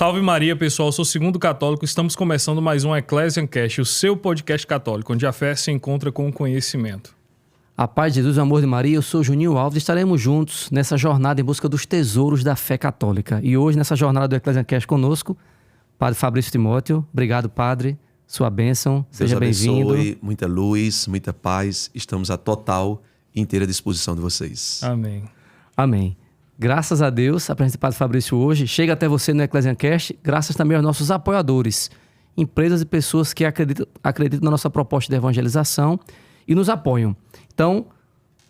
Salve Maria, pessoal. Eu sou segundo católico. Estamos começando mais um Ecclesiancast, o seu podcast católico, onde a fé se encontra com o conhecimento. A paz de Jesus, o amor de Maria, eu sou Juninho Alves. Estaremos juntos nessa jornada em busca dos tesouros da fé católica. E hoje, nessa jornada do Ecclesiancast conosco, Padre Fabrício Timóteo. Obrigado, Padre. Sua bênção. Seja bem-vindo. Muita luz, muita paz. Estamos à total e inteira disposição de vocês. Amém. Amém. Graças a Deus, a presença do Padre Fabrício hoje chega até você no Ecclesiancast, graças também aos nossos apoiadores, empresas e pessoas que acreditam na nossa proposta de evangelização e nos apoiam. Então,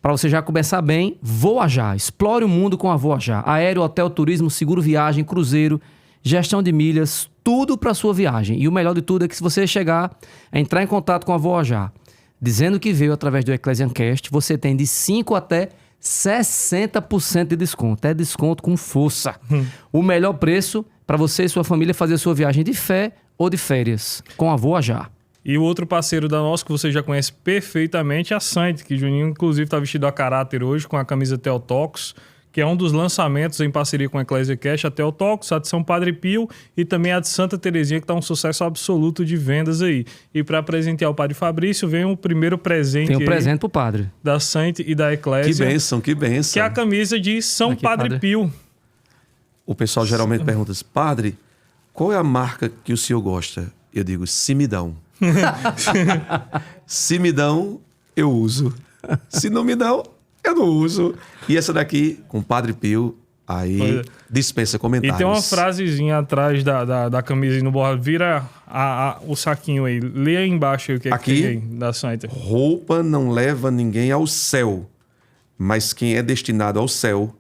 para você já começar bem, Voajar. Explore o mundo com a Voajar. Aéreo, hotel, turismo, seguro viagem, cruzeiro, gestão de milhas, tudo para a sua viagem. E o melhor de tudo é que se você chegar a entrar em contato com a Voajar, dizendo que veio através do Ecclesiancast, você tem de 5 até 60% de desconto. É desconto com força. O melhor preço para você e sua família fazer sua viagem de fé ou de férias com a Voajar. E o outro parceiro da nossa que você já conhece perfeitamente é a Saint, que Juninho inclusive está vestido a caráter hoje com a camisa Theotokos, que é um dos lançamentos em parceria com a Ecclesiancast, a Theotokos, a de São Padre Pio e também a de Santa Teresinha, que está um sucesso absoluto de vendas aí. E para presentear o Padre Fabrício, vem o primeiro presente. Tem um presente pro Padre. Da Saint e da Eclésia. Que bênção. Que é a camisa de São Aqui, Padre Pio. O pessoal geralmente pergunta assim, Padre, qual é a marca que o senhor gosta? Eu digo, se me dão. Se me dão, eu uso. Se não me dão, eu não uso. E essa daqui, com Padre Pio, aí dispensa comentários. E tem uma frasezinha atrás da camisa aí no bordo. Vira o saquinho aí. Lê aí embaixo o que aqui, tem aí da Saint. Roupa não leva ninguém ao céu, mas quem é destinado ao céu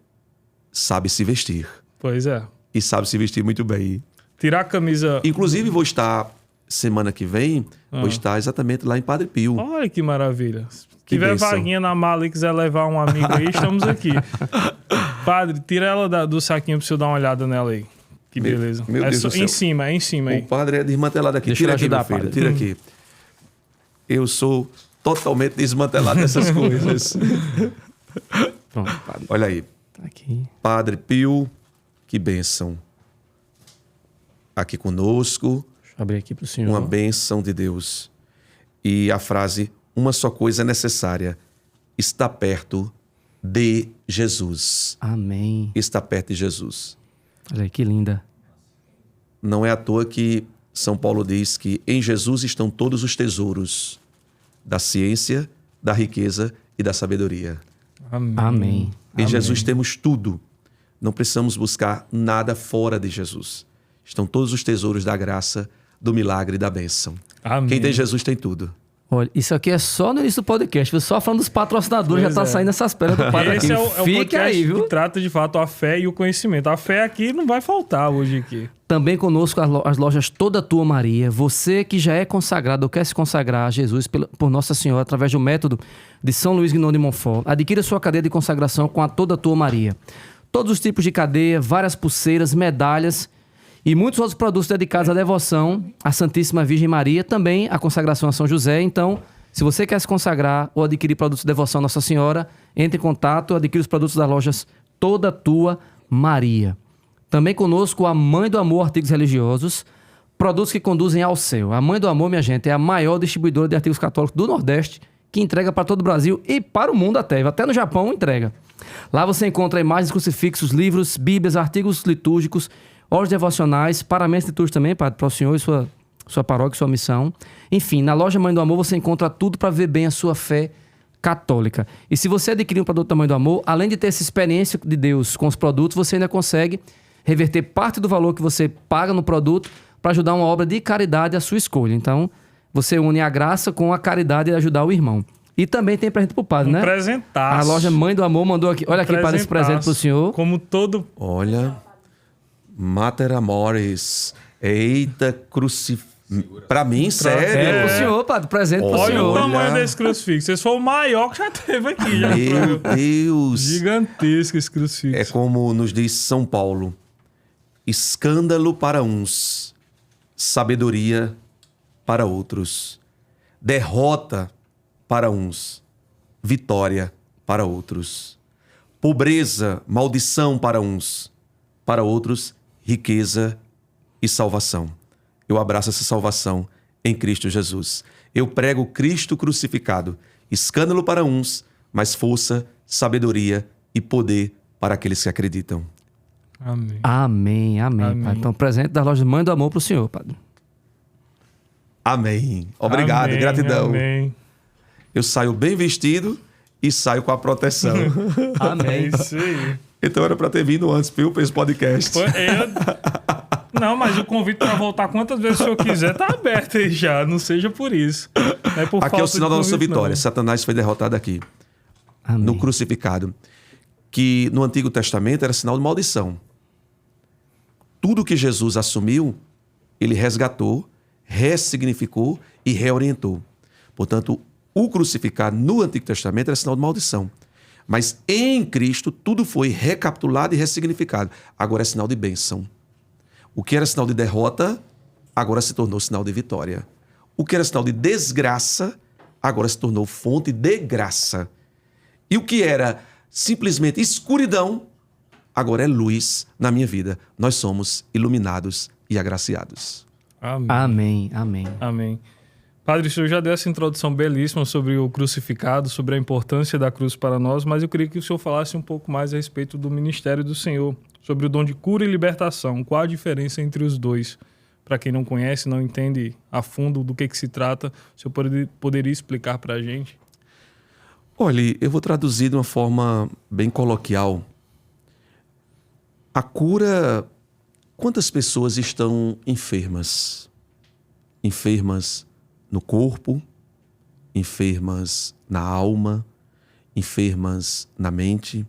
sabe se vestir. Pois é. E sabe se vestir muito bem. Tirar a camisa... Inclusive, vou estar, semana que vem, vou estar exatamente lá em Padre Pio. Olha que maravilha. Se tiver bênção. vaguinha na mala e quiser levar um amigo aí, estamos aqui. Padre, tira ela do saquinho pra você dar uma olhada nela aí. Que beleza. Meu Deus do céu. Em cima aí. O padre é desmantelado aqui. Deixa eu Tira aqui, ajudar, meu filho. padre. Tira aqui. Eu sou totalmente desmantelado dessas coisas. Pronto, Padre. Olha aí. Tá aqui. Padre Pio, que bênção. Aqui conosco, Deixa eu abrir aqui pro senhor. uma bênção de Deus. E a frase, uma só coisa é necessária, está perto de Jesus. Amém. Está perto de Jesus. Olha aí, que linda. Não é à toa que São Paulo diz que em Jesus estão todos os tesouros da ciência, da riqueza e da sabedoria. Amém. Em Jesus temos tudo. Não precisamos buscar nada fora de Jesus. Estão todos os tesouros da graça, do milagre e da bênção. Amém. Quem tem Jesus tem tudo. Olha, isso aqui é só no início do podcast, só falando dos patrocinadores, Pois já tá é. saindo essas pedras do Padre Esse aqui. é o Fique podcast aí, viu? que trata de fato a fé e o conhecimento. A fé aqui não vai faltar hoje aqui. Também conosco as lojas Toda Tua Maria. Você que já é consagrado ou quer se consagrar a Jesus por Nossa Senhora através do método de São Luís Guinon de Montfort, adquira sua cadeia de consagração com a Toda Tua Maria. Todos os tipos de cadeia, várias pulseiras, medalhas e muitos outros produtos dedicados à devoção à Santíssima Virgem Maria, também à consagração a São José. Então, se você quer se consagrar ou adquirir produtos de devoção a Nossa Senhora, entre em contato, adquira os produtos das lojas Toda Tua Maria. Também conosco a Mãe do Amor Artigos Religiosos, produtos que conduzem ao céu. A Mãe do Amor, minha gente, é a maior distribuidora de artigos católicos do Nordeste, que entrega para todo o Brasil e para o mundo até no Japão entrega. Lá você encontra imagens, crucifixos, livros, bíblias, artigos litúrgicos, horas devocionais, paramentos litúrgicos também, Padre, para o senhor e sua paróquia, sua missão. Enfim, na loja Mãe do Amor você encontra tudo para ver bem a sua fé católica. E se você adquirir um produto da Mãe do Amor, além de ter essa experiência de Deus com os produtos, você ainda consegue reverter parte do valor que você paga no produto para ajudar uma obra de caridade à sua escolha. Então, você une a graça com a caridade e ajudar o irmão. E também tem presente pro padre, né? Presentaço. A loja Mãe do Amor mandou aqui. Olha aqui, padre, esse presente pro senhor. Como todo... Olha, Mater Amoris, eita crucifixo. Pra mim, sério. É pro senhor, padre, presente pro Olha senhor. o tamanho desse crucifixo. Esse foi o maior que já teve aqui. Já Meu Deus. Gigantesco esse É crucifixo. como nos diz São Paulo, escândalo para uns, sabedoria para outros, derrota para uns, vitória para outros, pobreza, maldição para uns, para outros, riqueza e salvação. Eu abraço essa salvação em Cristo Jesus. Eu prego Cristo crucificado, escândalo para uns, mas força, sabedoria e poder para aqueles que acreditam. Amém. Amém, amém. Amém. Pai. Então, presente da loja Mãe do Amor para o senhor, Padre. Amém. Obrigado, Amém, gratidão. Amém. Eu saio bem vestido e saio com a proteção. É Amém. isso aí. Então era para ter vindo antes para esse podcast. Não, mas o convite para voltar quantas vezes o senhor quiser tá aberto aí já. Não seja por isso. Não é por Aqui é o falta sinal de da nossa convite, vitória. não. Satanás foi derrotado aqui, Amém. no crucificado. Que no Antigo Testamento era sinal de maldição. Tudo que Jesus assumiu, ele resgatou, ressignificou e reorientou. Portanto, o crucificado no Antigo Testamento era sinal de maldição. Mas em Cristo, tudo foi recapitulado e ressignificado. Agora é sinal de bênção. O que era sinal de derrota, agora se tornou sinal de vitória. O que era sinal de desgraça, agora se tornou fonte de graça. E o que era simplesmente escuridão, agora é luz na minha vida. Nós somos iluminados e agraciados. Amém. Amém, amém. Amém. Padre, o senhor já deu essa introdução belíssima sobre o crucificado, sobre a importância da cruz para nós, mas eu queria que o senhor falasse um pouco mais a respeito do ministério do Senhor, sobre o dom de cura e libertação. Qual a diferença entre os dois? Para quem não conhece, não entende a fundo do que se trata, o senhor poderia explicar para a gente? Olha, eu vou traduzir de uma forma bem coloquial. A cura... Quantas pessoas estão enfermas? Enfermas no corpo, enfermas na alma, enfermas na mente,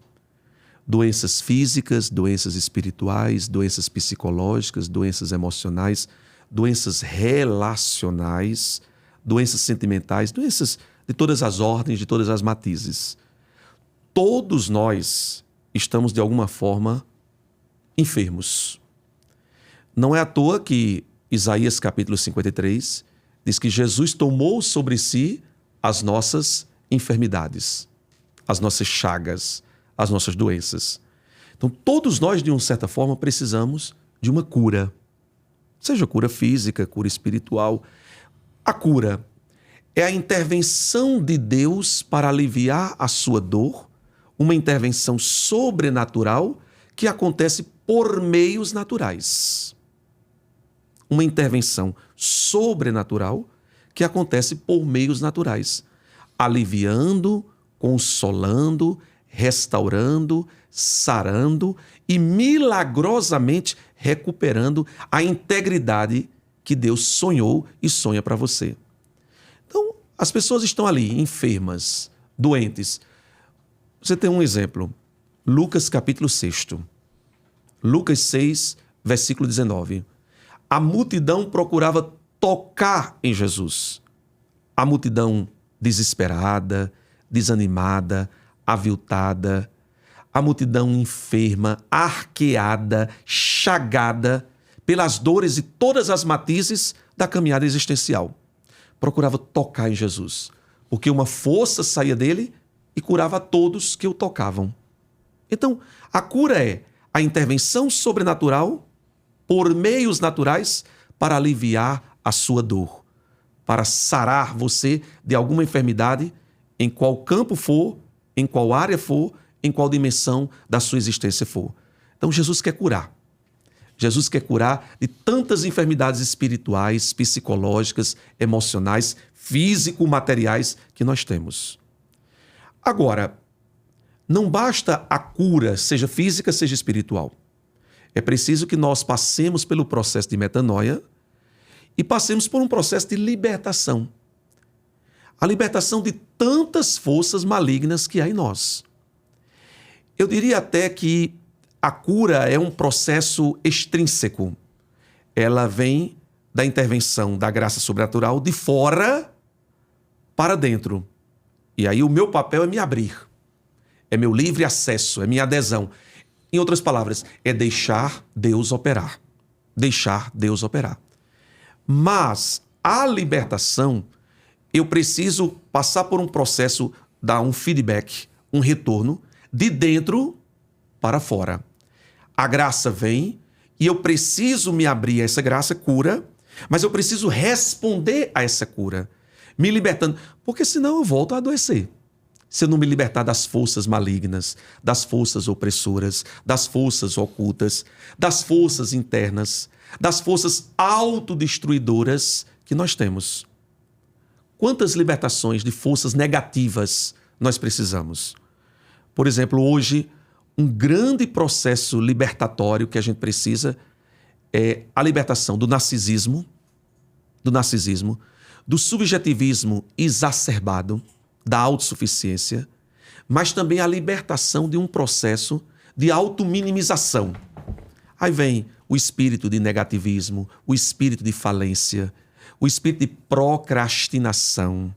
doenças físicas, doenças espirituais, doenças psicológicas, doenças emocionais, doenças relacionais, doenças sentimentais, doenças de todas as ordens, de todas as matizes. Todos nós estamos, de alguma forma, enfermos. Não é à toa que Isaías capítulo 53 diz que Jesus tomou sobre si as nossas enfermidades, as nossas chagas, as nossas doenças. Então, todos nós, de uma certa forma, precisamos de uma cura. Seja cura física, cura espiritual. A cura é a intervenção de Deus para aliviar a sua dor, uma intervenção sobrenatural que acontece por meios naturais. Uma intervenção sobrenatural que acontece por meios naturais, aliviando, consolando, restaurando, sarando e milagrosamente recuperando a integridade que Deus sonhou e sonha para você. Então, as pessoas estão ali enfermas, doentes. Você tem um exemplo. Lucas capítulo 6. Lucas 6, versículo 19. A multidão procurava tocar em Jesus. A multidão desesperada, desanimada, aviltada. A multidão enferma, arqueada, chagada pelas dores e todas as matizes da caminhada existencial. Procurava tocar em Jesus, porque uma força saía dele e curava a todos que o tocavam. Então, a cura é a intervenção sobrenatural por meios naturais para aliviar a sua dor, para sarar você de alguma enfermidade, em qual campo for, em qual área for, em qual dimensão da sua existência for. Então, Jesus quer curar. Jesus quer curar de tantas enfermidades espirituais, psicológicas, emocionais, físico-materiais que nós temos. Agora, não basta a cura, seja física, seja espiritual. É preciso que nós passemos pelo processo de metanoia e passemos por um processo de libertação. A libertação de tantas forças malignas que há em nós. Eu diria até que a cura é um processo extrínseco. Ela vem da intervenção da graça sobrenatural de fora para dentro. E aí o meu papel é me abrir. É meu livre acesso, é minha adesão. Em outras palavras, é deixar Deus operar. Deixar Deus operar. Mas a libertação, eu preciso passar por um processo, dar um feedback, um retorno, de dentro para fora. A graça vem E eu preciso me abrir a essa graça, cura, mas eu preciso responder a essa cura, me libertando, porque senão eu volto a adoecer. Se eu não me libertar das forças malignas, das forças opressoras, das forças ocultas, das forças internas, das forças autodestruidoras que nós temos. Quantas libertações de forças negativas nós precisamos? Por exemplo, hoje, um grande processo libertatório que a gente precisa é a libertação do narcisismo, do subjetivismo exacerbado, da autossuficiência, mas também a libertação de um processo de autominimização. Aí vem o espírito de negativismo, o espírito de falência, o espírito de procrastinação,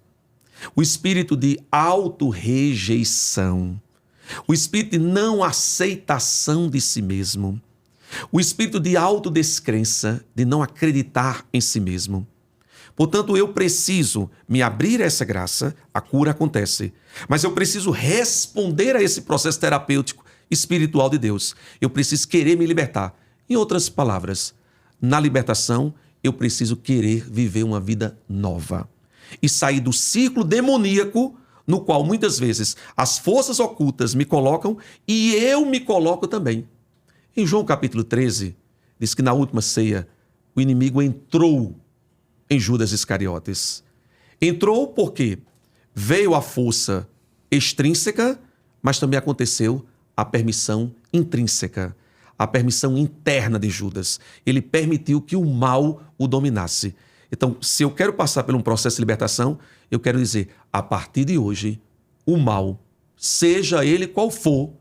o espírito de autorrejeição, o espírito de não aceitação de si mesmo, o espírito de autodescrença, de não acreditar em si mesmo. Portanto, eu preciso me abrir a essa graça, a cura acontece, mas eu preciso responder a esse processo terapêutico espiritual de Deus. Eu preciso querer me libertar. Em outras palavras, na libertação, eu preciso querer viver uma vida nova e sair do ciclo demoníaco no qual muitas vezes as forças ocultas me colocam e eu me coloco também. Em João capítulo 13, diz que na última ceia, o inimigo entrou em Judas Iscariotes. Entrou porque veio a força extrínseca, mas também aconteceu a permissão intrínseca, a permissão interna de Judas. Ele permitiu que o mal o dominasse. Então, se eu quero passar por um processo de libertação, eu quero dizer, a partir de hoje, o mal, seja ele qual for,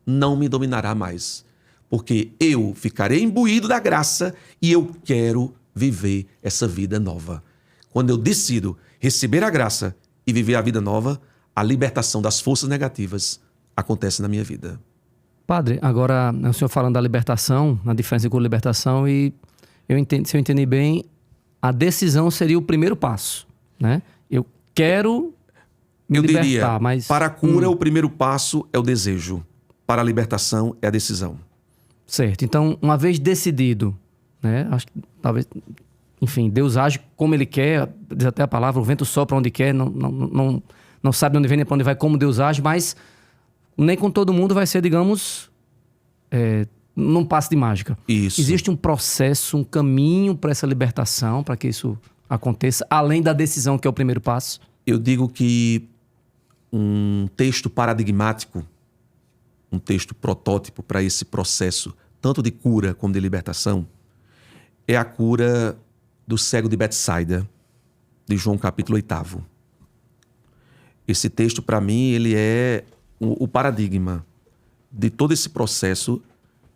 não me dominará mais. Porque eu ficarei imbuído da graça e eu quero viver essa vida nova. Quando eu decido receber a graça e viver a vida nova, a libertação das forças negativas acontece na minha vida. Padre, agora o senhor falando da libertação, na diferença com a libertação, e se eu entendi bem, a decisão seria o primeiro passo, né? Eu quero me libertar, diria, mas... para a cura, o primeiro passo é o desejo. Para a libertação, é a decisão. Certo. Então, uma vez decidido, né? Acho que talvez, enfim, Deus age como Ele quer, diz até a palavra, o vento sopra onde quer, não sabe de onde vem nem para onde vai, como Deus age, mas nem com todo mundo vai ser, digamos, num passe de mágica. Isso. Existe um processo, um caminho para essa libertação, para que isso aconteça, além da decisão, que é o primeiro passo? Eu digo que um texto paradigmático, um texto protótipo para esse processo, tanto de cura como de libertação, é a cura do cego de Betsaida, de João capítulo 8. Esse texto, para mim, ele é o paradigma de todo esse processo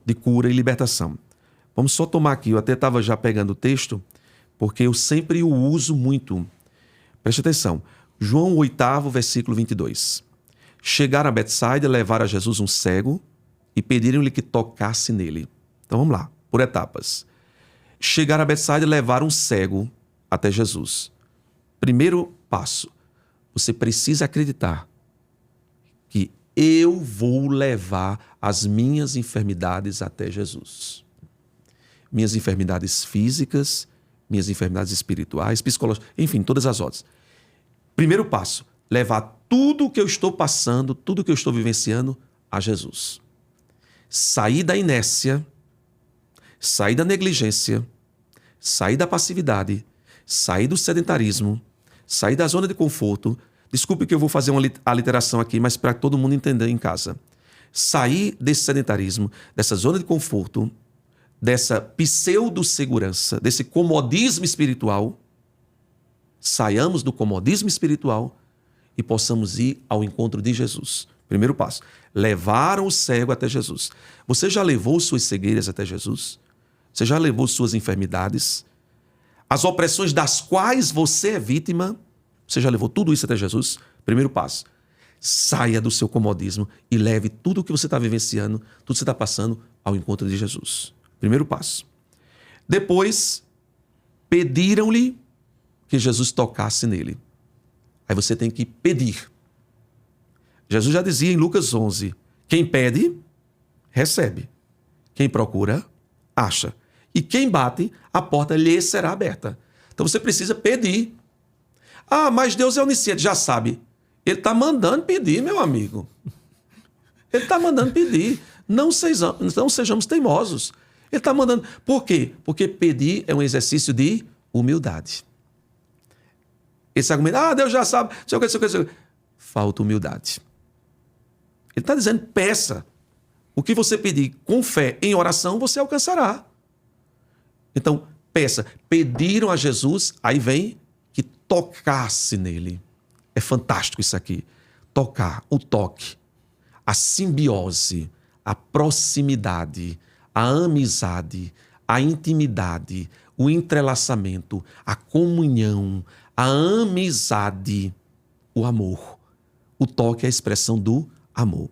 de cura e libertação. Vamos só tomar aqui, eu até estava já pegando o texto, porque eu sempre o uso muito. Preste atenção. João 8, versículo 22. Chegaram a Betsaida, levaram a Jesus um cego e pediram-lhe que tocasse nele. Então vamos lá, por etapas. Chegaram a Betsaida e levaram um cego até Jesus. Primeiro passo, você precisa acreditar que eu vou levar as minhas enfermidades até Jesus. Minhas enfermidades físicas, minhas enfermidades espirituais, psicológicas, enfim, todas as outras. Primeiro passo, levar tudo o que eu estou passando, tudo o que eu estou vivenciando a Jesus. Sair da inércia, sair da negligência, sair da passividade, sair do sedentarismo, sair da zona de conforto. Desculpe que eu vou fazer uma aliteração aqui, mas para todo mundo entender em casa. Sair desse sedentarismo, dessa zona de conforto, dessa pseudo-segurança, desse comodismo espiritual. Saiamos do comodismo espiritual e possamos ir ao encontro de Jesus. Primeiro passo, levaram o cego até Jesus. Você já levou suas cegueiras até Jesus? Você já levou suas enfermidades? As opressões das quais você é vítima? Você já levou tudo isso até Jesus? Primeiro passo, saia do seu comodismo e leve tudo o que você está vivenciando, tudo que você está passando ao encontro de Jesus. Primeiro passo. Depois, pediram-lhe que Jesus tocasse nele. Aí você tem que pedir. Jesus já dizia em Lucas 11, quem pede, recebe. Quem procura, acha. E quem bate, a porta lhe será aberta. Então você precisa pedir. Ah, mas Deus é onisciente, já sabe. Ele está mandando pedir, meu amigo. Ele está mandando pedir. Não sejamos teimosos. Ele está mandando. Por quê? Porque pedir é um exercício de humildade. Esse argumento, Deus já sabe, sei o que. Falta humildade. Ele está dizendo, peça. O que você pedir com fé em oração, você alcançará. Então, peça. Pediram a Jesus, aí vem que tocasse nele. É fantástico isso aqui. Tocar, o toque, a simbiose, a proximidade, a amizade, a intimidade, o entrelaçamento, a comunhão, a amizade, o amor. O toque é a expressão do amor.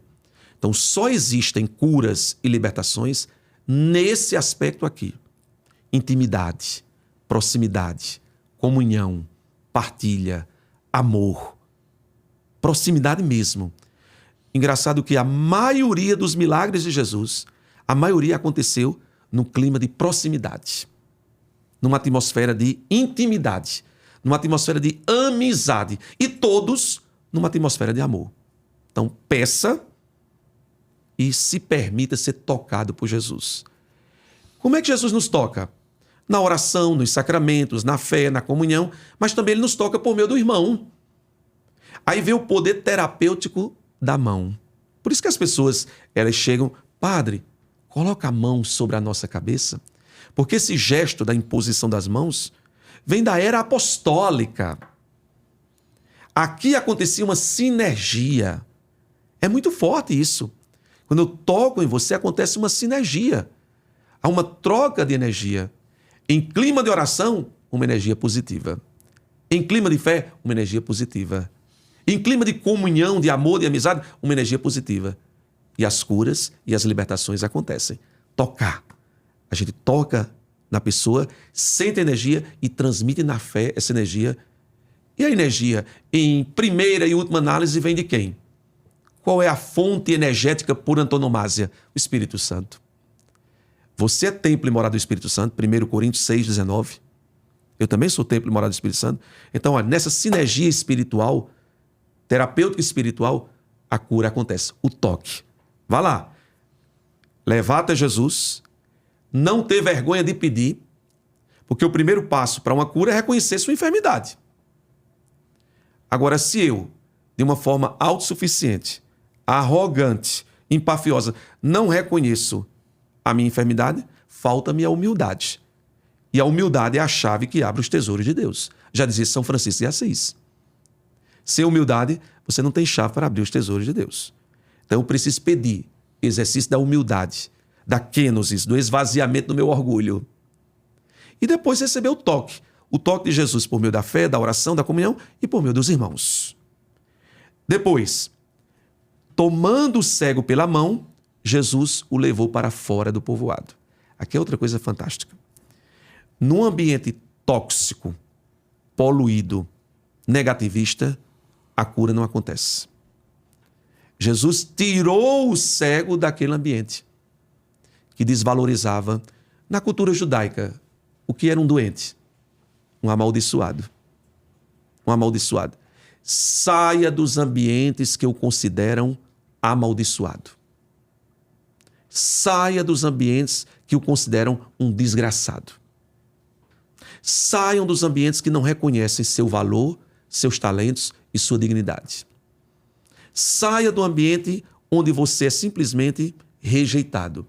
Então, só existem curas e libertações nesse aspecto aqui. Intimidade, proximidade, comunhão, partilha, amor. Proximidade mesmo. Engraçado que a maioria dos milagres de Jesus, a maioria aconteceu num clima de proximidade, numa atmosfera de intimidade, numa atmosfera de amizade e todos numa atmosfera de amor. Então, peça e se permita ser tocado por Jesus. Como é que Jesus nos toca? Na oração, nos sacramentos, na fé, na comunhão, mas também ele nos toca por meio do irmão. Aí vem o poder terapêutico da mão. Por isso que as pessoas, elas chegam, Padre, coloca a mão sobre a nossa cabeça, porque esse gesto da imposição das mãos vem da era apostólica. Aqui acontecia uma sinergia. É muito forte isso. Quando eu toco em você, acontece uma sinergia. Há uma troca de energia. Em clima de oração, uma energia positiva. Em clima de fé, uma energia positiva. Em clima de comunhão, de amor, de amizade, uma energia positiva. E as curas e as libertações acontecem. Tocar. A gente toca na pessoa, sente a energia e transmite na fé essa energia. E a energia, em primeira e última análise, vem de quem? Qual é a fonte energética por antonomásia? O Espírito Santo. Você é templo e morada do Espírito Santo, 1 Coríntios 6,19. Eu também sou templo e morada do Espírito Santo. Então, olha, nessa sinergia espiritual, terapêutica espiritual, a cura acontece. O toque. Vá lá. Levar até Jesus. Não ter vergonha de pedir. Porque o primeiro passo para uma cura é reconhecer sua enfermidade. Agora, se eu, de uma forma autossuficiente, arrogante, empafiosa, não reconheço a minha enfermidade, falta-me a humildade. E a humildade é a chave que abre os tesouros de Deus. Já dizia São Francisco de Assis. Sem humildade, você não tem chave para abrir os tesouros de Deus. Então eu preciso pedir exercício da humildade, da kenosis, do esvaziamento do meu orgulho. E depois receber o toque. O toque de Jesus por meio da fé, da oração, da comunhão e por meio dos irmãos. Depois, tomando o cego pela mão, Jesus o levou para fora do povoado. Aqui é outra coisa fantástica. Num ambiente tóxico, poluído, negativista, a cura não acontece. Jesus tirou o cego daquele ambiente que desvalorizava, na cultura judaica, o que era um doente, um amaldiçoado. Um amaldiçoado. Saia dos ambientes que o consideram amaldiçoado. Saia dos ambientes que o consideram um desgraçado. Saiam dos ambientes que não reconhecem seu valor, seus talentos e sua dignidade. Saia do ambiente onde você é simplesmente rejeitado.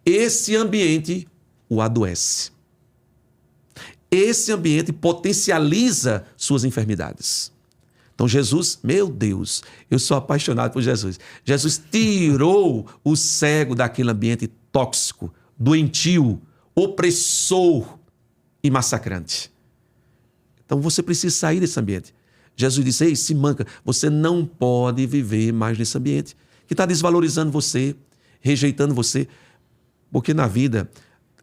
Esse ambiente o adoece. Esse ambiente potencializa suas enfermidades. Então Jesus, meu Deus, eu sou apaixonado por Jesus. Jesus tirou o cego daquele ambiente tóxico, doentio, opressor e massacrante. Então você precisa sair desse ambiente. Jesus disse, ei, se manca, você não pode viver mais nesse ambiente que está desvalorizando você, rejeitando você. Porque na vida,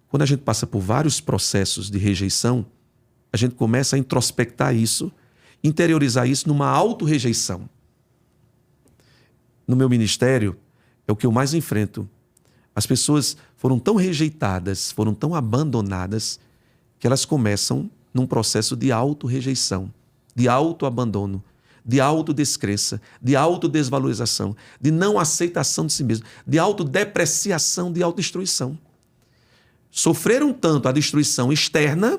quando a gente passa por vários processos de rejeição, a gente começa a introspectar isso, interiorizar isso numa auto-rejeição. No meu ministério, é o que eu mais enfrento. As pessoas foram tão rejeitadas, foram tão abandonadas, que elas começam num processo de auto-rejeição, de auto-abandono, de autodescrença, de autodesvalorização, de não aceitação de si mesmo, de autodepreciação, de autodestruição. Sofreram tanto a destruição externa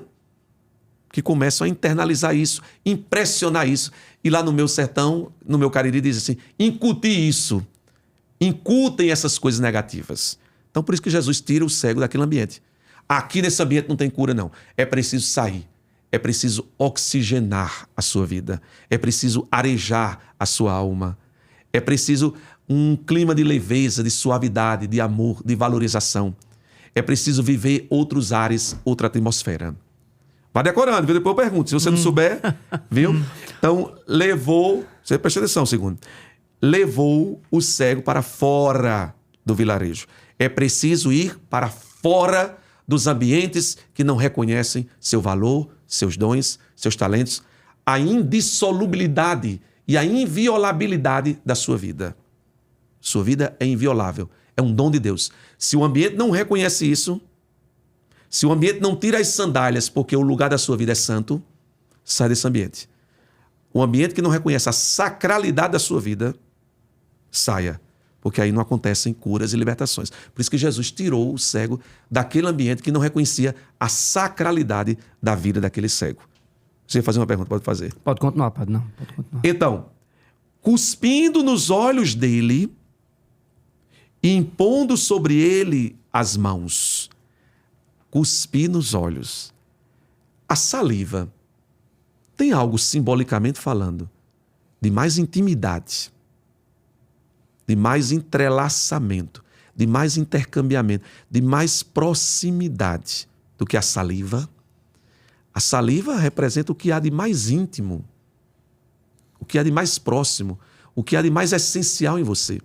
que começam a internalizar isso, impressionar isso. E lá no meu sertão, no meu Cariri, diz assim, incute isso, incutem essas coisas negativas. Então, por isso que Jesus tira o cego daquele ambiente. Aqui nesse ambiente não tem cura, não. É preciso sair. É preciso oxigenar a sua vida. É preciso arejar a sua alma. É preciso um clima de leveza, de suavidade, de amor, de valorização. É preciso viver outros ares, outra atmosfera. Vai decorando, viu? Depois eu pergunto. Se você não souber, viu? Então, você presta atenção, segundo. Levou o cego para fora do vilarejo. É preciso ir para fora dos ambientes que não reconhecem seu valor, seus dons, seus talentos, a indissolubilidade e a inviolabilidade da sua vida. Sua vida é inviolável, é um dom de Deus. Se o ambiente não reconhece isso, se o ambiente não tira as sandálias porque o lugar da sua vida é santo, sai desse ambiente. O ambiente que não reconhece a sacralidade da sua vida, saia. Porque aí não acontecem curas e libertações. Por isso que Jesus tirou o cego daquele ambiente que não reconhecia a sacralidade da vida daquele cego. Você ia fazer uma pergunta? Pode fazer. Pode continuar, padre. Não, pode continuar. Então, cuspindo nos olhos dele e impondo sobre ele as mãos. Cuspir nos olhos. A saliva tem algo, simbolicamente falando, de mais intimidade, de mais entrelaçamento, de mais intercambiamento, de mais proximidade do que a saliva. A saliva representa o que há de mais íntimo, o que há de mais próximo, o que há de mais essencial em você.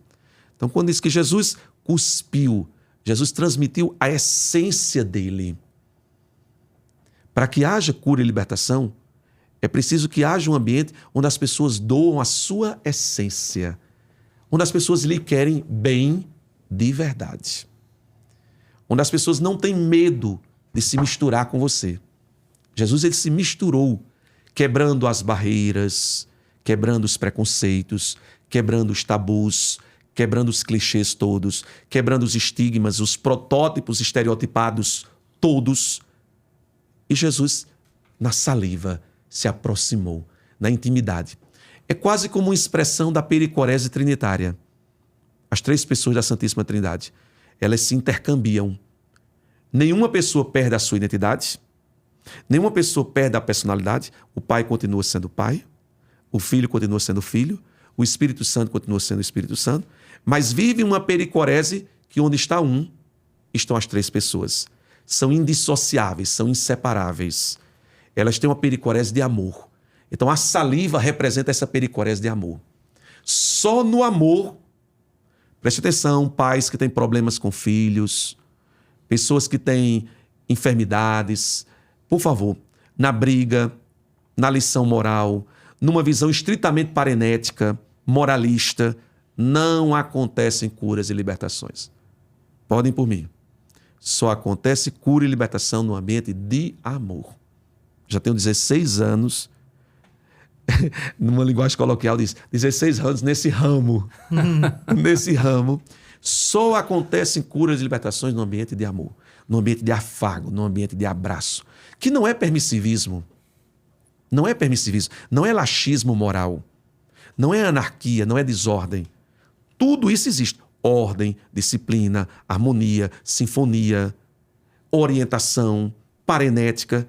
Então, quando diz que Jesus cuspiu, Jesus transmitiu a essência dele. Para que haja cura e libertação, é preciso que haja um ambiente onde as pessoas doam a sua essência, onde as pessoas lhe querem bem de verdade. Onde as pessoas não têm medo de se misturar com você. Jesus, ele se misturou, quebrando as barreiras, quebrando os preconceitos, quebrando os tabus, quebrando os clichês todos, quebrando os estigmas, os protótipos estereotipados todos. E Jesus, na saliva, se aproximou, na intimidade. É quase como uma expressão da pericorese trinitária. As três pessoas da Santíssima Trindade, elas se intercambiam. Nenhuma pessoa perde a sua identidade, nenhuma pessoa perde a personalidade. O Pai continua sendo Pai, o Filho continua sendo Filho, o Espírito Santo continua sendo Espírito Santo, mas vive uma pericorese que onde está um, estão as três pessoas. São indissociáveis, são inseparáveis. Elas têm uma pericorese de amor. Então, a saliva representa essa pericorese de amor. Só no amor, preste atenção, pais que têm problemas com filhos, pessoas que têm enfermidades, por favor, na briga, na lição moral, numa visão estritamente parenética, moralista, não acontecem curas e libertações. Podem por mim. Só acontece cura e libertação no ambiente de amor. Já tenho 16 anos, numa linguagem coloquial diz, 16 anos nesse ramo. Nesse ramo. Só acontecem curas e libertações no ambiente de amor, no ambiente de afago, no ambiente de abraço, que não é permissivismo. Não é permissivismo, não é laxismo moral, não é anarquia, não é desordem. Tudo isso existe. Ordem, disciplina, harmonia, sinfonia, orientação, parenética,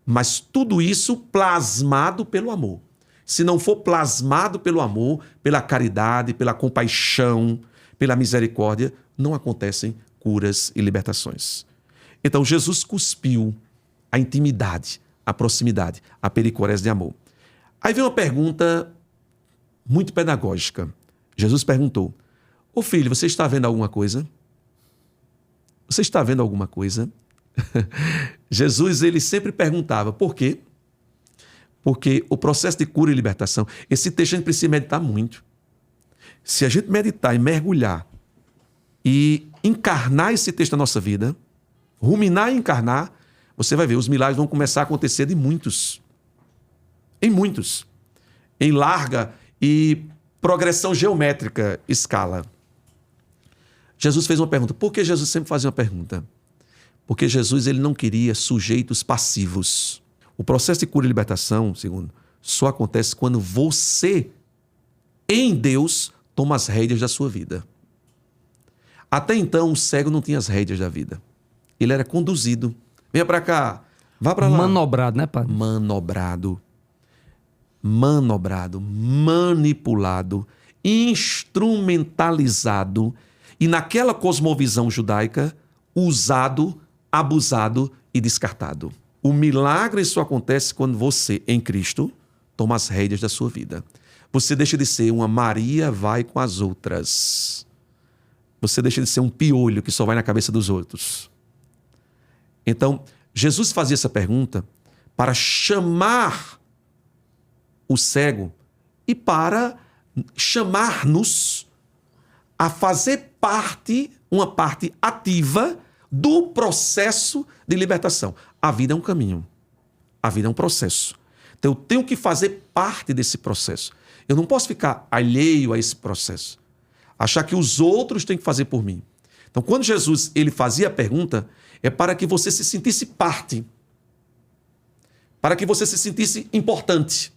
mas tudo isso plasmado pelo amor. Se não for plasmado pelo amor, pela caridade, pela compaixão, pela misericórdia, não acontecem curas e libertações. Então Jesus cuspiu a intimidade, a proximidade, a pericorese de amor. Aí vem uma pergunta muito pedagógica. Jesus perguntou, ô filho, você está vendo alguma coisa? Você está vendo alguma coisa? Jesus, ele sempre perguntava, por quê? Porque o processo de cura e libertação, esse texto a gente precisa meditar muito. Se a gente meditar e mergulhar e encarnar esse texto na nossa vida, ruminar e encarnar, você vai ver, os milagres vão começar a acontecer de muitos. Em muitos. Em larga e progressão geométrica escala. Jesus fez uma pergunta. Por que Jesus sempre fazia uma pergunta? Porque Jesus ele não queria sujeitos passivos. O processo de cura e libertação, segundo, só acontece quando você, em Deus, toma as rédeas da sua vida. Até então, o cego não tinha as rédeas da vida. Ele era conduzido. Venha para cá, vá para lá. Manobrado, né, padre? Manobrado, manipulado, instrumentalizado e naquela cosmovisão judaica, usado, abusado e descartado. O milagre só acontece quando você, em Cristo, toma as rédeas da sua vida. Você deixa de ser uma Maria vai com as outras. Você deixa de ser um piolho que só vai na cabeça dos outros. Então, Jesus fazia essa pergunta para chamar o cego e para chamar-nos a fazer parte, uma parte ativa do processo de libertação. A vida é um caminho. A vida é um processo. Então, eu tenho que fazer parte desse processo. Eu não posso ficar alheio a esse processo. Achar que os outros têm que fazer por mim. Então, quando Jesus ele fazia a pergunta, é para que você se sentisse parte. Para que você se sentisse importante.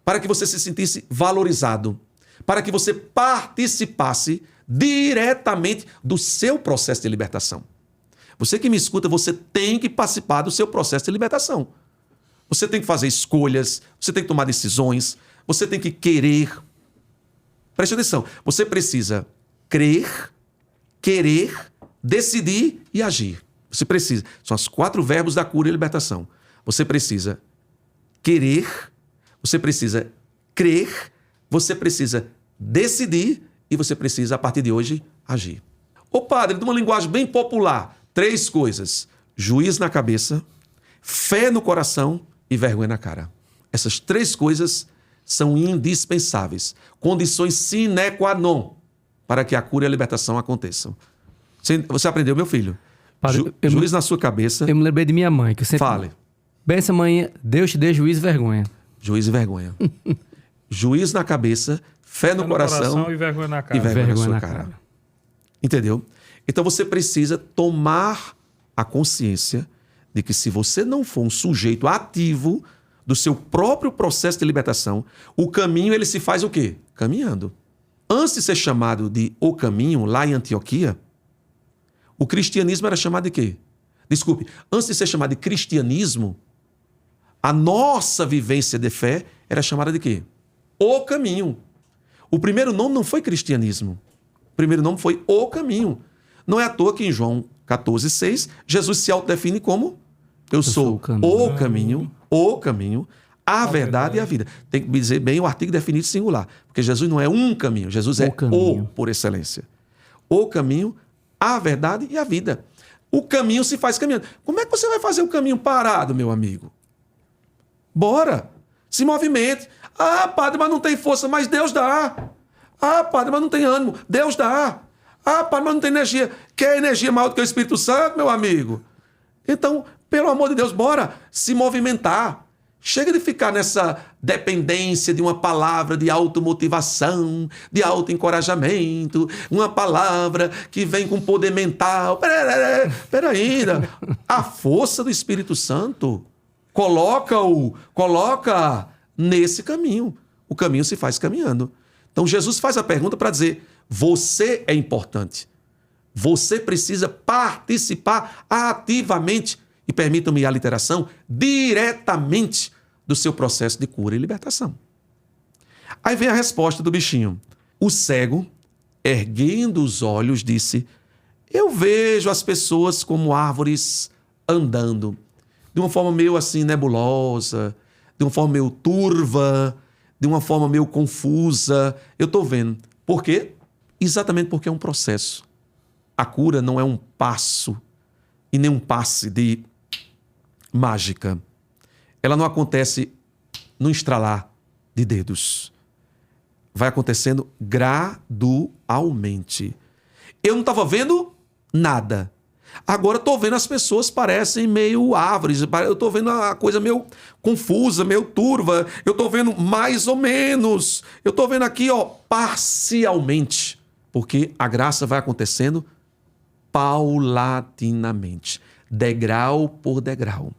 Para que você se sentisse valorizado. Para que você participasse diretamente do seu processo de libertação. Você que me escuta, você tem que participar do seu processo de libertação. Você tem que fazer escolhas, você tem que tomar decisões, você tem que querer. Preste atenção, você precisa crer, querer, decidir e agir. Você precisa. São os 4 verbos da cura e libertação. Você precisa querer, você precisa crer, você precisa decidir e você precisa, a partir de hoje, agir. Ô padre, de uma linguagem bem popular, 3 coisas. Juízo na cabeça, fé no coração e vergonha na cara. Essas 3 coisas são indispensáveis. Condições sine qua non para que a cura e a libertação aconteçam. Você aprendeu, meu filho? Padre, Juízo na sua cabeça. Eu me lembrei de minha mãe, que eu sempre... Fale. Benção, mãe, Deus te dê juízo e vergonha. Juízo e vergonha. Juízo na cabeça, fé no coração e vergonha na cara. E vergonha na sua cara. Entendeu? Então você precisa tomar a consciência de que se você não for um sujeito ativo do seu próprio processo de libertação, o caminho ele se faz o quê? Caminhando. Antes de ser chamado de o caminho, lá em Antioquia, o cristianismo era chamado de quê? Desculpe, antes de ser chamado de cristianismo, a nossa vivência de fé era chamada de quê? O caminho. O primeiro nome não foi cristianismo. O primeiro nome foi o caminho. Não é à toa que em João 14,6, Jesus se autodefine como eu sou o caminho, a verdade e a vida. Tem que dizer bem o artigo definido singular, porque Jesus não é um caminho, Jesus é o por excelência. O caminho, a verdade e a vida. O caminho se faz caminhando. Como é que você vai fazer o caminho parado, meu amigo? Bora, se movimente. Ah, padre, mas não tem força, mas Deus dá. Ah, padre, mas não tem ânimo, Deus dá. Ah, padre, mas não tem energia. Quer energia maior do que o Espírito Santo, meu amigo? Então, pelo amor de Deus, bora se movimentar. Chega de ficar nessa dependência de uma palavra de automotivação, de autoencorajamento, uma palavra que vem com poder mental. Peraí, a força do Espírito Santo coloca nesse caminho. O caminho se faz caminhando. Então Jesus faz a pergunta para dizer, você é importante. Você precisa participar ativamente, e permitam-me a literação, diretamente do seu processo de cura e libertação. Aí vem a resposta do bichinho. O cego, erguendo os olhos, disse, eu vejo as pessoas como árvores andando, de uma forma meio assim nebulosa, de uma forma meio turva, de uma forma meio confusa. Eu estou vendo. Por quê? Exatamente porque é um processo. A cura não é um passo e nem um passe de mágica. Ela não acontece no estralar de dedos. Vai acontecendo gradualmente. eu não estava vendo nada. Agora estou vendo as pessoas parecem meio árvores, eu estou vendo a coisa meio confusa, meio turva, eu estou vendo mais ou menos, eu estou vendo aqui, parcialmente, porque a graça vai acontecendo paulatinamente, degrau por degrau.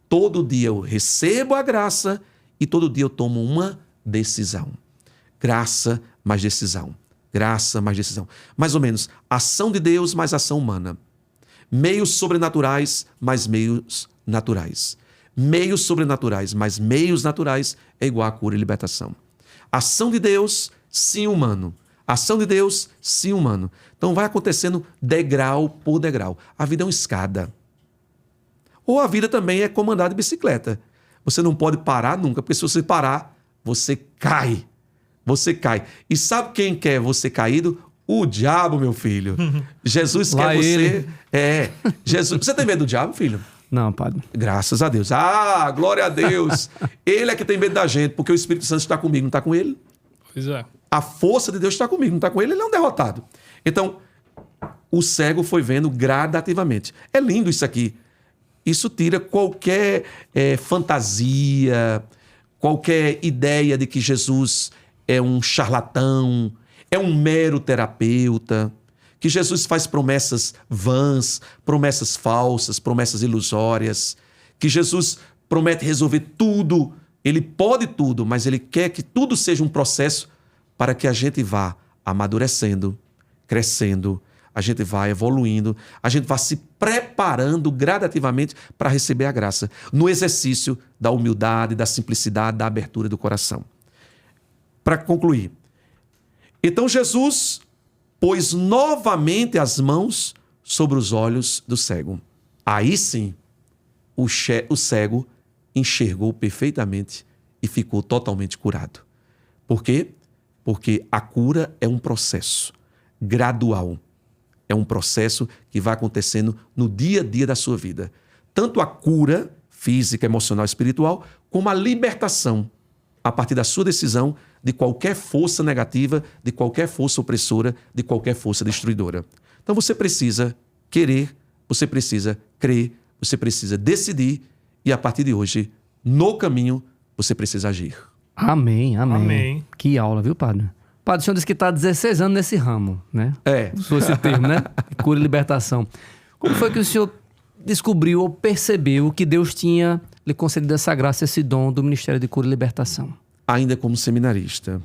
Todo dia eu recebo a graça e todo dia eu tomo uma decisão. Graça mais decisão. Graça mais decisão. Mais ou menos, ação de Deus mais ação humana. Meios sobrenaturais mais meios naturais. Meios sobrenaturais mais meios naturais é igual a cura e libertação. Ação de Deus, sim humano. Ação de Deus, sim humano. Então vai acontecendo degrau por degrau. A vida é uma escada. Ou a vida também é como andar de bicicleta. Você não pode parar nunca, porque se você parar, você cai. Você cai. E sabe quem quer você caído? O diabo, meu filho. Jesus Lá quer você. ele. Jesus. Você tem medo do diabo, filho? Não, padre. Graças a Deus. Ah, glória a Deus. Ele é que tem medo da gente, porque o Espírito Santo está comigo, não está com ele? Pois é. A força de Deus está comigo, não está com ele, ele é um derrotado. Então, o cego foi vendo gradativamente. É lindo isso aqui. Isso tira qualquer fantasia, qualquer ideia de que Jesus é um charlatão, é um mero terapeuta, que Jesus faz promessas vãs, promessas falsas, promessas ilusórias, que Jesus promete resolver tudo, ele pode tudo, mas ele quer que tudo seja um processo para que a gente vá amadurecendo, crescendo, a gente vai evoluindo, a gente vai se preparando gradativamente para receber a graça, no exercício da humildade, da simplicidade, da abertura do coração. Para concluir, então Jesus pôs novamente as mãos sobre os olhos do cego. Aí sim, o cego enxergou perfeitamente e ficou totalmente curado. Por quê? Porque a cura é um processo gradual. É um processo que vai acontecendo no dia a dia da sua vida. Tanto a cura física, emocional e espiritual, como a libertação a partir da sua decisão de qualquer força negativa, de qualquer força opressora, de qualquer força destruidora. Então você precisa querer, você precisa crer, você precisa decidir e a partir de hoje, no caminho, você precisa agir. Amém, amém. Amém. Que aula, viu, padre? Padre, o senhor disse que está há 16 anos nesse ramo, né? Usou esse termo, né? Cura e libertação. Como foi que o senhor descobriu ou percebeu que Deus tinha lhe concedido essa graça, esse dom do Ministério de Cura e Libertação? Ainda como seminarista.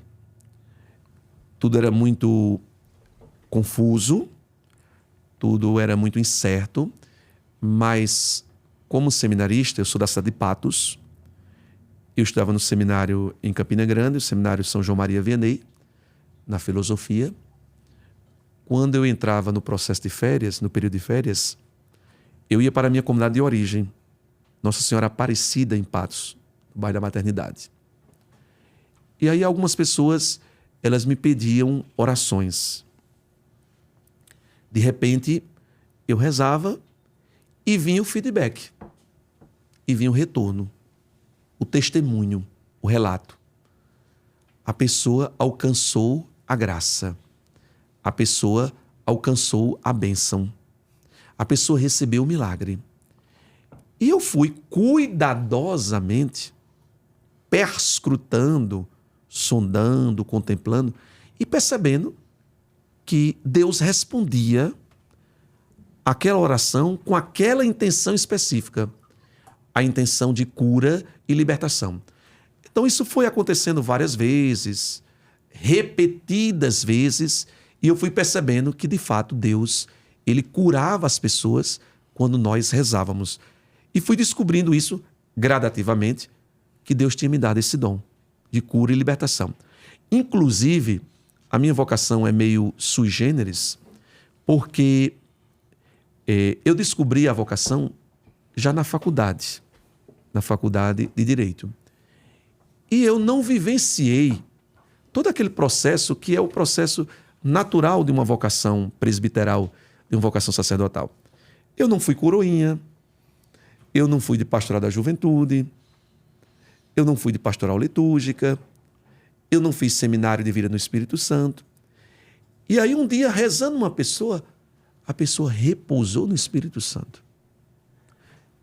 Tudo era muito confuso, tudo era muito incerto, mas como seminarista, eu sou da cidade de Patos, eu estudava no seminário em Campina Grande, o seminário São João Maria Vianney, na filosofia. Quando eu entrava no processo de férias, no período de férias, eu ia para a minha comunidade de origem, Nossa Senhora Aparecida, em Patos, no bairro da Maternidade. E aí algumas pessoas, elas me pediam orações. De repente, eu rezava e vinha o feedback, e vinha o retorno, o testemunho, o relato. A pessoa alcançou a graça. A pessoa alcançou a bênção. A pessoa recebeu o milagre. E eu fui cuidadosamente perscrutando, sondando, contemplando e percebendo que Deus respondia aquela oração com aquela intenção específica, a intenção de cura e libertação. Então isso foi acontecendo várias vezes, repetidas vezes, e eu fui percebendo que de fato Deus, ele curava as pessoas quando nós rezávamos. E fui descobrindo isso gradativamente, que Deus tinha me dado esse dom de cura e libertação. Inclusive, a minha vocação é meio sui generis, porque eu descobri a vocação já na faculdade de Direito. E eu não vivenciei todo aquele processo que é o processo natural de uma vocação presbiteral, de uma vocação sacerdotal. Eu não fui coroinha, eu não fui de pastoral da juventude, eu não fui de pastoral litúrgica, eu não fiz seminário de vida no Espírito Santo. E aí um dia, rezando uma pessoa, a pessoa repousou no Espírito Santo.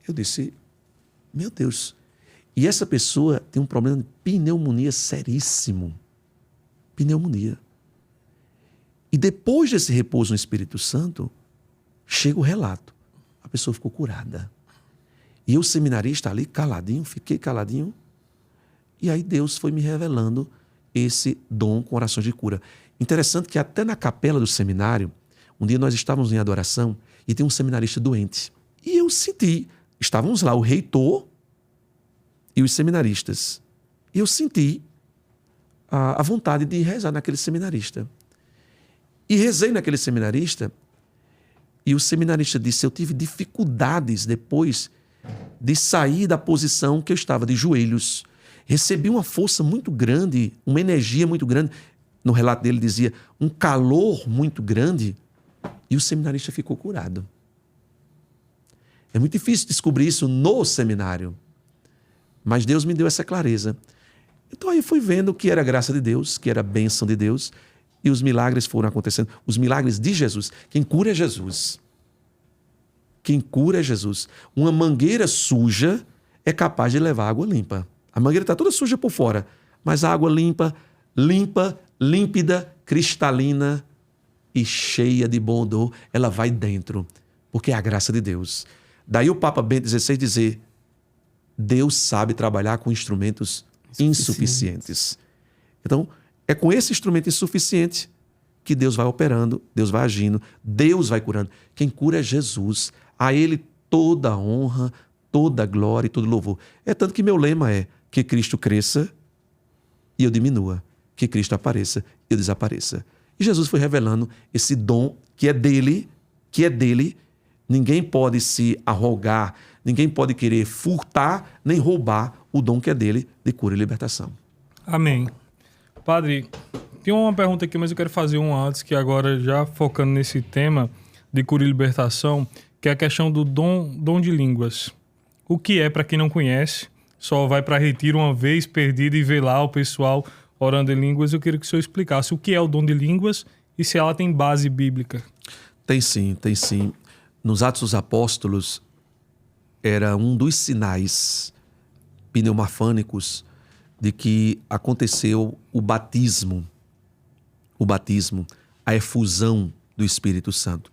Eu disse, meu Deus. E essa pessoa tem um problema de pneumonia seríssimo. Pneumonia. E depois desse repouso no Espírito Santo, chega o relato. A pessoa ficou curada. E eu, seminarista, ali caladinho, fiquei caladinho. E aí Deus foi me revelando esse dom com orações de cura. Interessante que até na capela do seminário, um dia nós estávamos em adoração e tem um seminarista doente. E eu senti, estávamos lá, o reitor e os seminaristas. E eu senti a vontade de rezar naquele seminarista. E rezei naquele seminarista e o seminarista disse, eu tive dificuldades depois de sair da posição que eu estava, de joelhos. Recebi uma força muito grande, uma energia muito grande. No relato dele dizia, um calor muito grande. E o seminarista ficou curado. É muito difícil descobrir isso no seminário. Mas Deus me deu essa clareza. Então aí fui vendo que era graça de Deus, que era bênção de Deus. E os milagres foram acontecendo. Os milagres de Jesus. Quem cura é Jesus. Quem cura é Jesus. Uma mangueira suja é capaz de levar água limpa. A mangueira está toda suja por fora. Mas a água limpa, límpida, cristalina e cheia de bom odor, ela vai dentro. Porque é a graça de Deus. Daí o Papa Bento XVI dizer, Deus sabe trabalhar com instrumentos insuficientes. Então, é com esse instrumento insuficiente que Deus vai operando, Deus vai agindo, Deus vai curando. Quem cura é Jesus. A Ele toda a honra, toda a glória e todo louvor. É tanto que meu lema é que Cristo cresça e eu diminua. Que Cristo apareça e eu desapareça. E Jesus foi revelando esse dom que é dele. Ninguém pode se arrogar, ninguém pode querer furtar nem roubar o dom que é dele de cura e libertação. Amém. Padre, tem uma pergunta aqui, mas eu quero fazer uma antes, que agora já focando nesse tema de cura e libertação, que é a questão do dom de línguas. O que é, para quem não conhece, só vai para retiro uma vez perdido e vê lá o pessoal orando em línguas. Eu queria que o senhor explicasse o que é o dom de línguas e se ela tem base bíblica. Tem sim. Nos Atos dos Apóstolos, era um dos sinais pneumafânicos de que aconteceu o batismo, a efusão do Espírito Santo.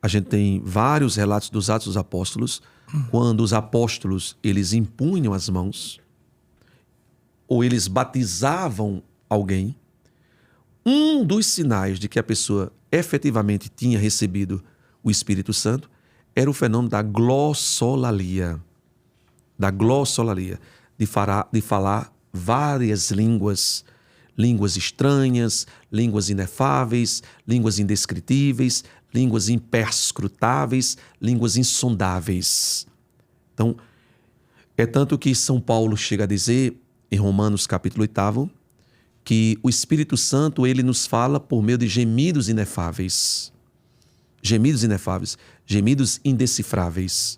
A gente tem vários relatos dos Atos dos Apóstolos, quando os apóstolos eles impunham as mãos ou eles batizavam alguém. Um dos sinais de que a pessoa efetivamente tinha recebido o Espírito Santo era o fenômeno da glossolalia. De falar várias línguas estranhas, línguas inefáveis, línguas indescritíveis, línguas imperscrutáveis, línguas insondáveis. Então, é tanto que São Paulo chega a dizer, em Romanos capítulo 8, que o Espírito Santo, ele nos fala por meio de gemidos inefáveis. Gemidos indecifráveis.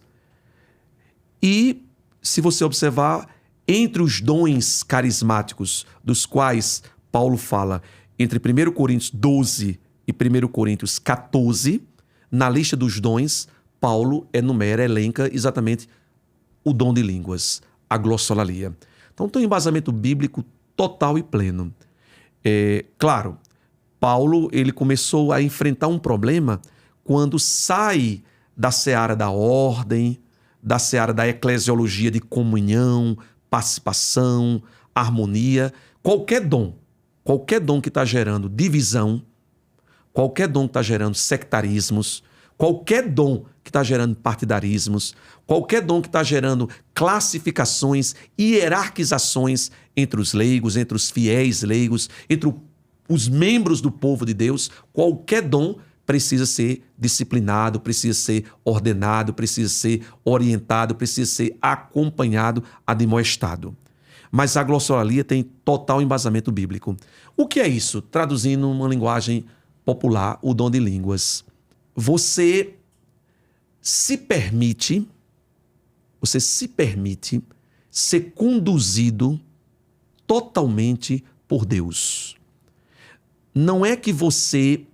E, se você observar, entre os dons carismáticos dos quais Paulo fala, entre 1 Coríntios 12 e 1 Coríntios 14, na lista dos dons, Paulo elenca exatamente o dom de línguas, a glossolalia. Então tem um embasamento bíblico total e pleno. Claro, Paulo ele começou a enfrentar um problema quando sai da seara da ordem, da seara da eclesiologia de comunhão, participação, harmonia. Qualquer dom que está gerando divisão, qualquer dom que está gerando sectarismos, qualquer dom que está gerando partidarismos, qualquer dom que está gerando classificações, hierarquizações entre os leigos, entre os fiéis leigos, entre os membros do povo de Deus, qualquer dom precisa ser disciplinado, precisa ser ordenado, precisa ser orientado, precisa ser acompanhado, admoestado. Mas a glossolalia tem total embasamento bíblico. O que é isso? Traduzindo uma linguagem popular, o dom de línguas. Você se permite ser conduzido totalmente por Deus. não é que você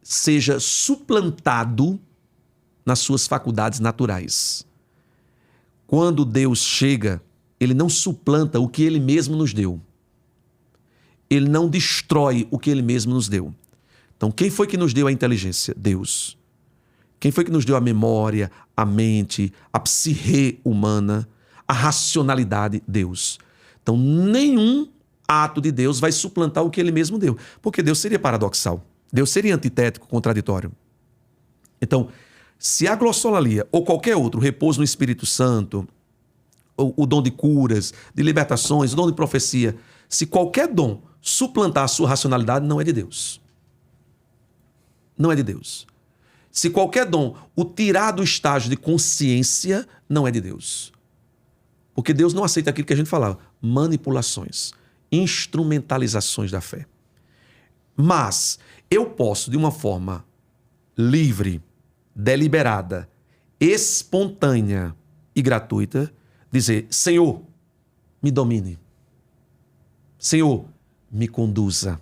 seja suplantado nas suas faculdades naturais. Quando Deus chega, ele não suplanta o que ele mesmo nos deu. Ele não destrói o que ele mesmo nos deu. Então, quem foi que nos deu a inteligência? Deus. Quem foi que nos deu a memória, a mente, a psique humana, a racionalidade? Deus. Então, nenhum ato de Deus vai suplantar o que ele mesmo deu, porque Deus seria paradoxal. Deus seria antitético, contraditório. Então, se a glossolalia ou qualquer outro repouso no Espírito Santo, o dom de curas, de libertações, o dom de profecia, se qualquer dom suplantar a sua racionalidade, não é de Deus. Não é de Deus. Se qualquer dom o tirar do estágio de consciência, não é de Deus. Porque Deus não aceita aquilo que a gente falava, manipulações, instrumentalizações da fé. Mas eu posso, de uma forma livre, deliberada, espontânea e gratuita, dizer: Senhor, me domine. Senhor, me conduza.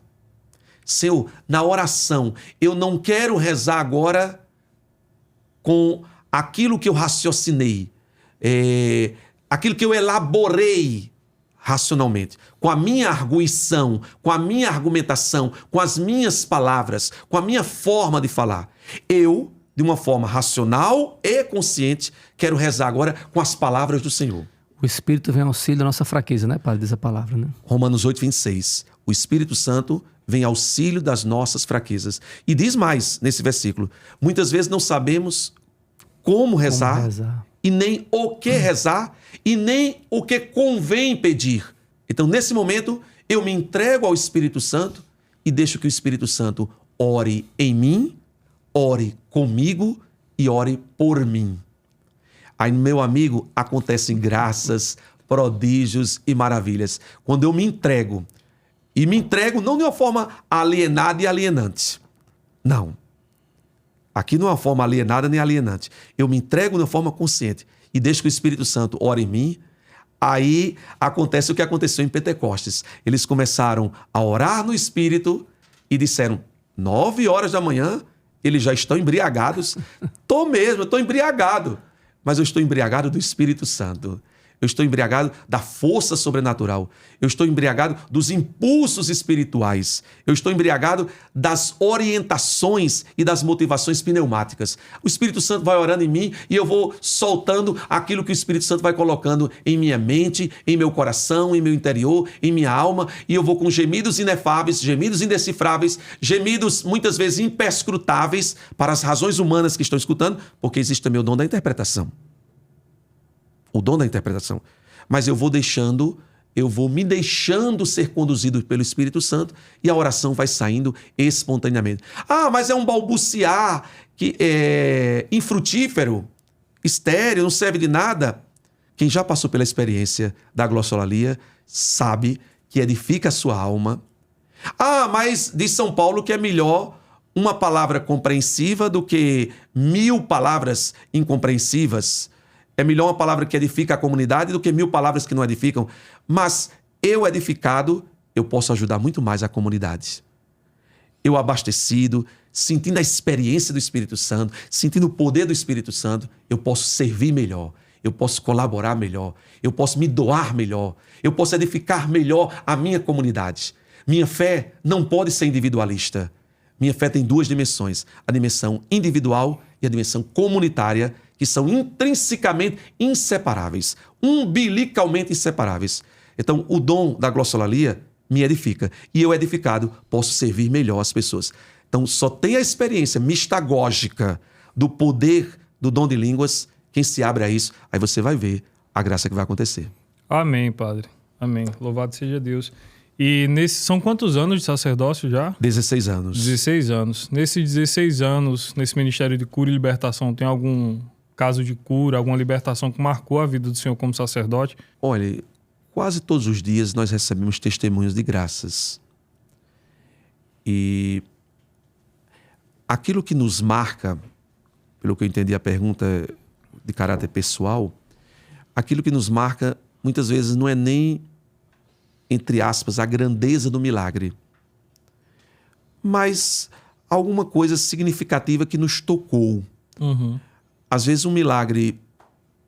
Senhor, na oração, eu não quero rezar agora com aquilo que eu raciocinei, aquilo que eu elaborei racionalmente, com a minha arguição, com a minha argumentação, com as minhas palavras, com a minha forma de falar. Eu, de uma forma racional e consciente, quero rezar agora com as palavras do Senhor. O Espírito vem ao auxílio da nossa fraqueza, né, Padre? Diz a palavra, né? Romanos 8, 26. O Espírito Santo vem ao auxílio das nossas fraquezas. E diz mais nesse versículo: muitas vezes não sabemos como rezar. E nem o que rezar, e nem o que convém pedir. Então, nesse momento, eu me entrego ao Espírito Santo e deixo que o Espírito Santo ore em mim, ore comigo e ore por mim. Aí, meu amigo, acontecem graças, prodígios e maravilhas. Quando eu me entrego, e me entrego não de uma forma alienada e alienante. Não. Aqui não é uma forma alienada nem alienante. Eu me entrego de uma forma consciente e deixo que o Espírito Santo ore em mim. Aí acontece o que aconteceu em Pentecostes. Eles começaram a orar no Espírito e disseram: 9 horas da manhã, eles já estão embriagados. Eu estou embriagado. Mas eu estou embriagado do Espírito Santo. Eu estou embriagado da força sobrenatural. Eu estou embriagado dos impulsos espirituais. Eu estou embriagado das orientações e das motivações pneumáticas. O Espírito Santo vai orando em mim e eu vou soltando aquilo que o Espírito Santo vai colocando em minha mente, em meu coração, em meu interior, em minha alma. E eu vou com gemidos inefáveis, gemidos indecifráveis, gemidos muitas vezes imperscrutáveis para as razões humanas que estão escutando, porque existe também o dom da interpretação. O dom da interpretação. Mas eu vou me deixando ser conduzido pelo Espírito Santo e a oração vai saindo espontaneamente. Ah, mas é um balbuciar que é infrutífero, estéril, não serve de nada. Quem já passou pela experiência da glossolalia sabe que edifica a sua alma. Ah, mas diz São Paulo que é melhor uma palavra compreensiva do que 1000 palavras incompreensivas. É melhor uma palavra que edifica a comunidade do que 1000 palavras que não edificam. Mas eu edificado, eu posso ajudar muito mais a comunidade. Eu abastecido, sentindo a experiência do Espírito Santo, sentindo o poder do Espírito Santo, eu posso servir melhor, eu posso colaborar melhor, eu posso me doar melhor, eu posso edificar melhor a minha comunidade. Minha fé não pode ser individualista. Minha fé tem 2 dimensões, a dimensão individual e a dimensão comunitária, que são intrinsecamente inseparáveis, umbilicalmente inseparáveis. Então, o dom da glossolalia me edifica. E eu, edificado, posso servir melhor as pessoas. Então, só tem a experiência mistagógica do poder do dom de línguas quem se abre a isso. Aí você vai ver a graça que vai acontecer. Amém, Padre. Amém. Louvado seja Deus. E são quantos anos de sacerdócio já? 16 anos. 16 anos. Nesses 16 anos, nesse Ministério de Cura e Libertação, tem algum caso de cura, alguma libertação que marcou a vida do senhor como sacerdote? Olha, quase todos os dias nós recebemos testemunhos de graças. E aquilo que nos marca, pelo que eu entendi a pergunta de caráter pessoal, aquilo que nos marca muitas vezes não é nem, entre aspas, a grandeza do milagre. mas alguma coisa significativa que nos tocou. Uhum. Às vezes um milagre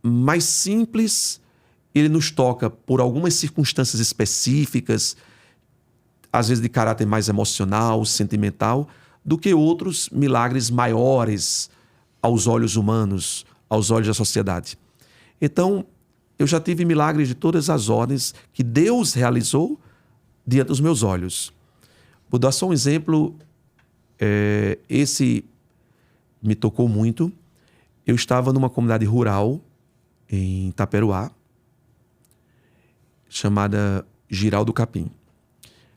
mais simples, ele nos toca por algumas circunstâncias específicas, às vezes de caráter mais emocional, sentimental, do que outros milagres maiores aos olhos humanos, aos olhos da sociedade. Então, eu já tive milagres de todas as ordens que Deus realizou diante dos meus olhos. Vou dar só um exemplo, esse me tocou muito. Eu estava numa comunidade rural em Itaperuá, chamada Giral do Capim.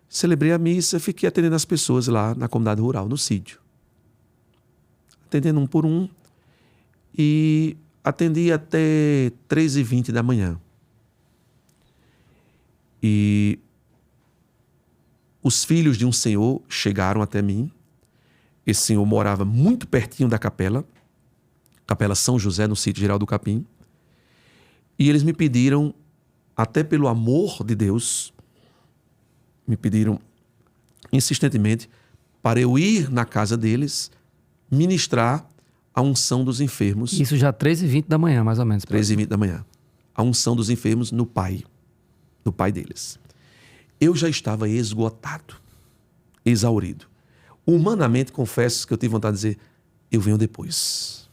Celebrei a missa, fiquei atendendo as pessoas lá na comunidade rural, no sítio. Atendendo um por um. E atendi até 3h20 da manhã. E os filhos de um senhor chegaram até mim. Esse senhor morava muito pertinho da capela São José, no sítio Giral do Capim. E eles me pediram, até pelo amor de Deus, me pediram insistentemente para eu ir na casa deles ministrar a unção dos enfermos. Isso já 3h20 da manhã, mais ou menos. 3h20 da manhã. A unção dos enfermos no pai deles. Eu já estava esgotado, exaurido. Humanamente, confesso que eu tive vontade de dizer, eu venho depois.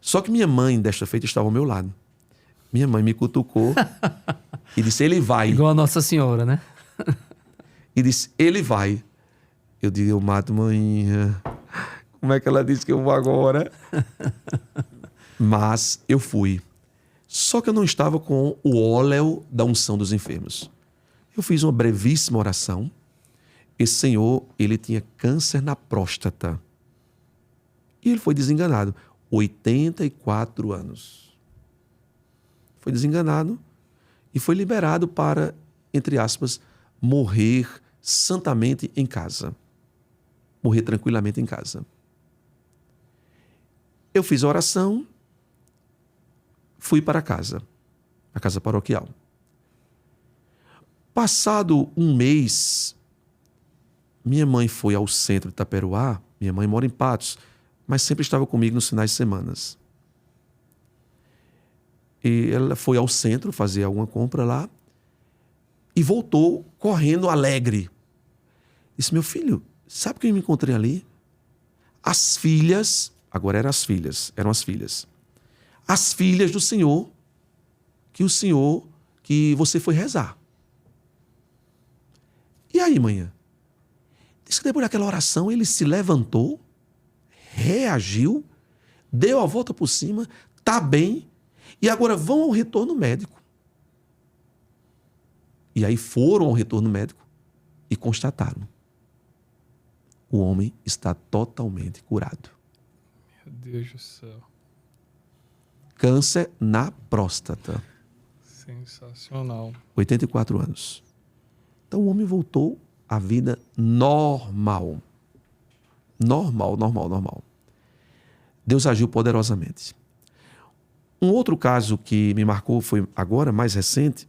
Só que minha mãe, desta feita, estava ao meu lado. Minha mãe me cutucou e disse, ele vai. Igual a Nossa Senhora, né? E disse, ele vai. Eu digo, eu mato manhã. Como é que ela disse que eu vou agora? Mas eu fui. Só que eu não estava com o óleo da unção dos enfermos. Eu fiz uma brevíssima oração. Esse senhor, ele tinha câncer na próstata. E ele foi desenganado. 84 anos. Foi desenganado e foi liberado para, entre aspas, morrer santamente em casa. Morrer tranquilamente em casa. Eu fiz a oração, fui para casa, a casa paroquial. Passado um mês, minha mãe foi ao centro de Itaperuá. Minha mãe mora em Patos, mas sempre estava comigo nos finais de semana. E ela foi ao centro fazer alguma compra lá e voltou correndo alegre. Disse, meu filho, sabe o que eu me encontrei ali? As filhas, agora eram as filhas, as filhas do Senhor, que você foi rezar. E aí, manhã? Diz que depois daquela oração ele se levantou, reagiu, deu a volta por cima, está bem, e agora vão ao retorno médico. E aí foram ao retorno médico e constataram. O homem está totalmente curado. Meu Deus do céu. Câncer na próstata. Sensacional. 84 anos. Então o homem voltou à vida normal. Normal. Deus agiu poderosamente. Um outro caso que me marcou foi agora, mais recente.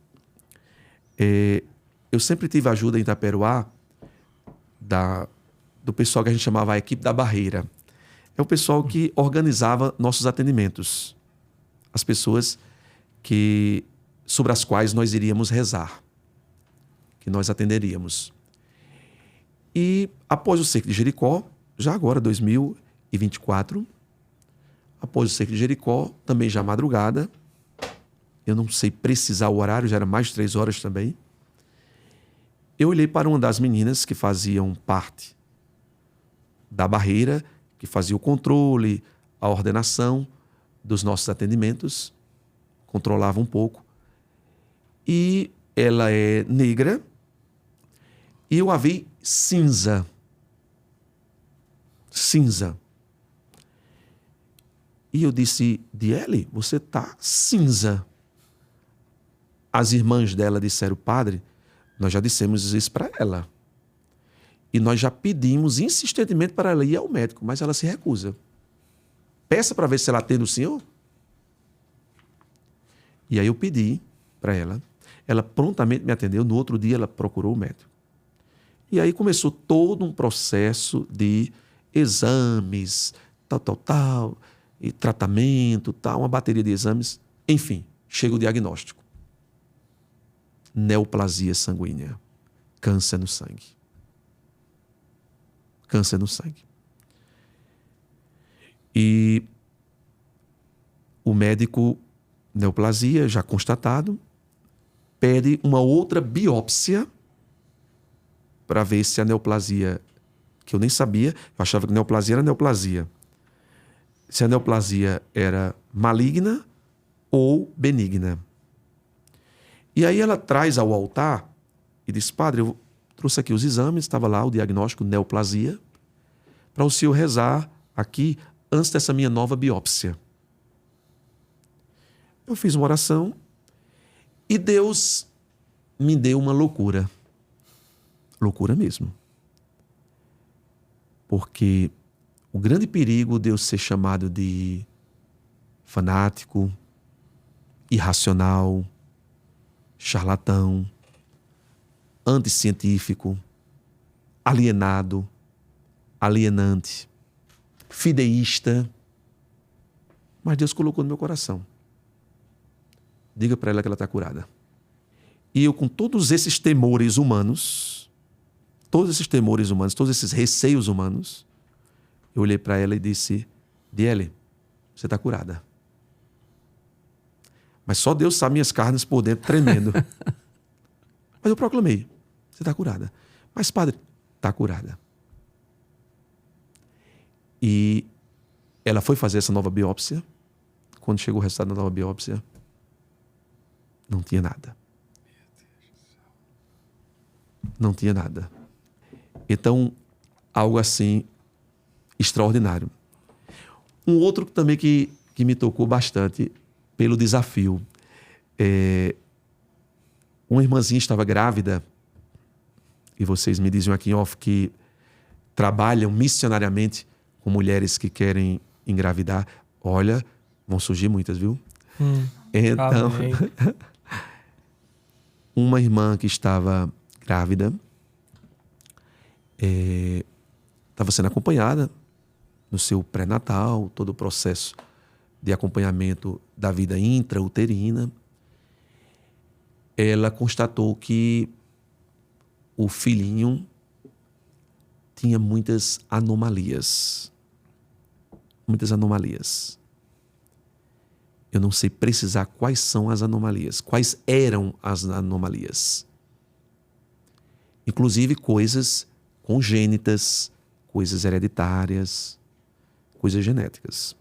Eu sempre tive ajuda em Itaperuá do pessoal que a gente chamava a equipe da barreira. É o pessoal que organizava nossos atendimentos. As pessoas sobre as quais nós iríamos rezar, que nós atenderíamos. E após o cerco de Jericó, já agora 2024, após o cerco de Jericó, também já madrugada, eu não sei precisar o horário, já era mais de 3 horas também, eu olhei para uma das meninas que faziam parte da barreira, que fazia o controle, a ordenação dos nossos atendimentos, controlava um pouco, e ela é negra, e eu a vi cinza. E eu disse, Diele, você tá cinza. As irmãs dela disseram, padre, nós já dissemos isso para ela. E nós já pedimos insistentemente para ela ir ao médico, mas ela se recusa. Peça para ver se ela atende o senhor. E aí eu pedi para ela. Ela prontamente me atendeu. No outro dia ela procurou o médico. E aí começou todo um processo de exames, tal, e tratamento, uma bateria de exames. Enfim, chega o diagnóstico. Neoplasia sanguínea. Câncer no sangue. Câncer no sangue. E o médico, neoplasia, já constatado, pede uma outra biópsia para ver se a neoplasia, que eu nem sabia, eu achava que neoplasia era neoplasia, se a neoplasia era maligna ou benigna. E aí ela traz ao altar e diz: padre, eu trouxe aqui os exames, estava lá o diagnóstico neoplasia, para o senhor rezar aqui antes dessa minha nova biópsia. Eu fiz uma oração e Deus me deu uma loucura. Loucura mesmo. Porque o grande perigo de eu ser chamado de fanático, irracional, charlatão, anticientífico, alienado, alienante, fideísta. Mas Deus colocou no meu coração: diga para ela que ela está curada. E eu, com todos esses temores humanos, todos esses receios humanos, eu olhei para ela e disse: Diele, você está curada. Mas só Deus sabe minhas carnes por dentro tremendo. Mas eu proclamei: você está curada. Mas, padre, está curada. E ela foi fazer essa nova biópsia. Quando chegou o resultado da nova biópsia, não tinha nada. Não tinha nada. Então, algo assim extraordinário. Um outro também que me tocou bastante pelo desafio. Uma irmãzinha estava grávida, e vocês me diziam aqui em off que trabalham missionariamente com mulheres que querem engravidar. Olha, vão surgir muitas, viu? Então, uma irmã que estava grávida estava sendo acompanhada no seu pré-natal, todo o processo de acompanhamento da vida intrauterina. Ela constatou que o filhinho tinha muitas anomalias. Muitas anomalias. Eu não sei precisar quais são as anomalias, quais eram as anomalias. Inclusive coisas congênitas, coisas hereditárias, coisas genéticas.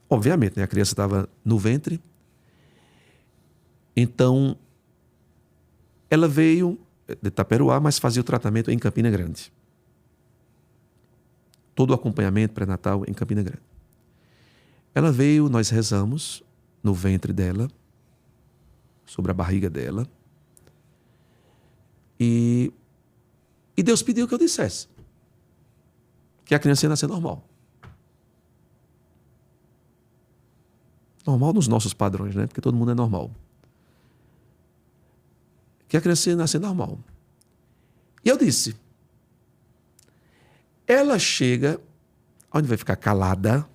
Obviamente, né? A criança estava no ventre. Então, ela veio de Itaperuá, mas fazia o tratamento em Campina Grande. Todo o acompanhamento pré-natal em Campina Grande. Ela veio, nós rezamos no ventre dela, sobre a barriga dela. E Deus pediu que eu dissesse que a criança ia nascer normal. Normal nos nossos padrões, né? Porque todo mundo é normal. Que a criança ia nascer normal. E eu disse: ela chega, ao invés de ficar calada,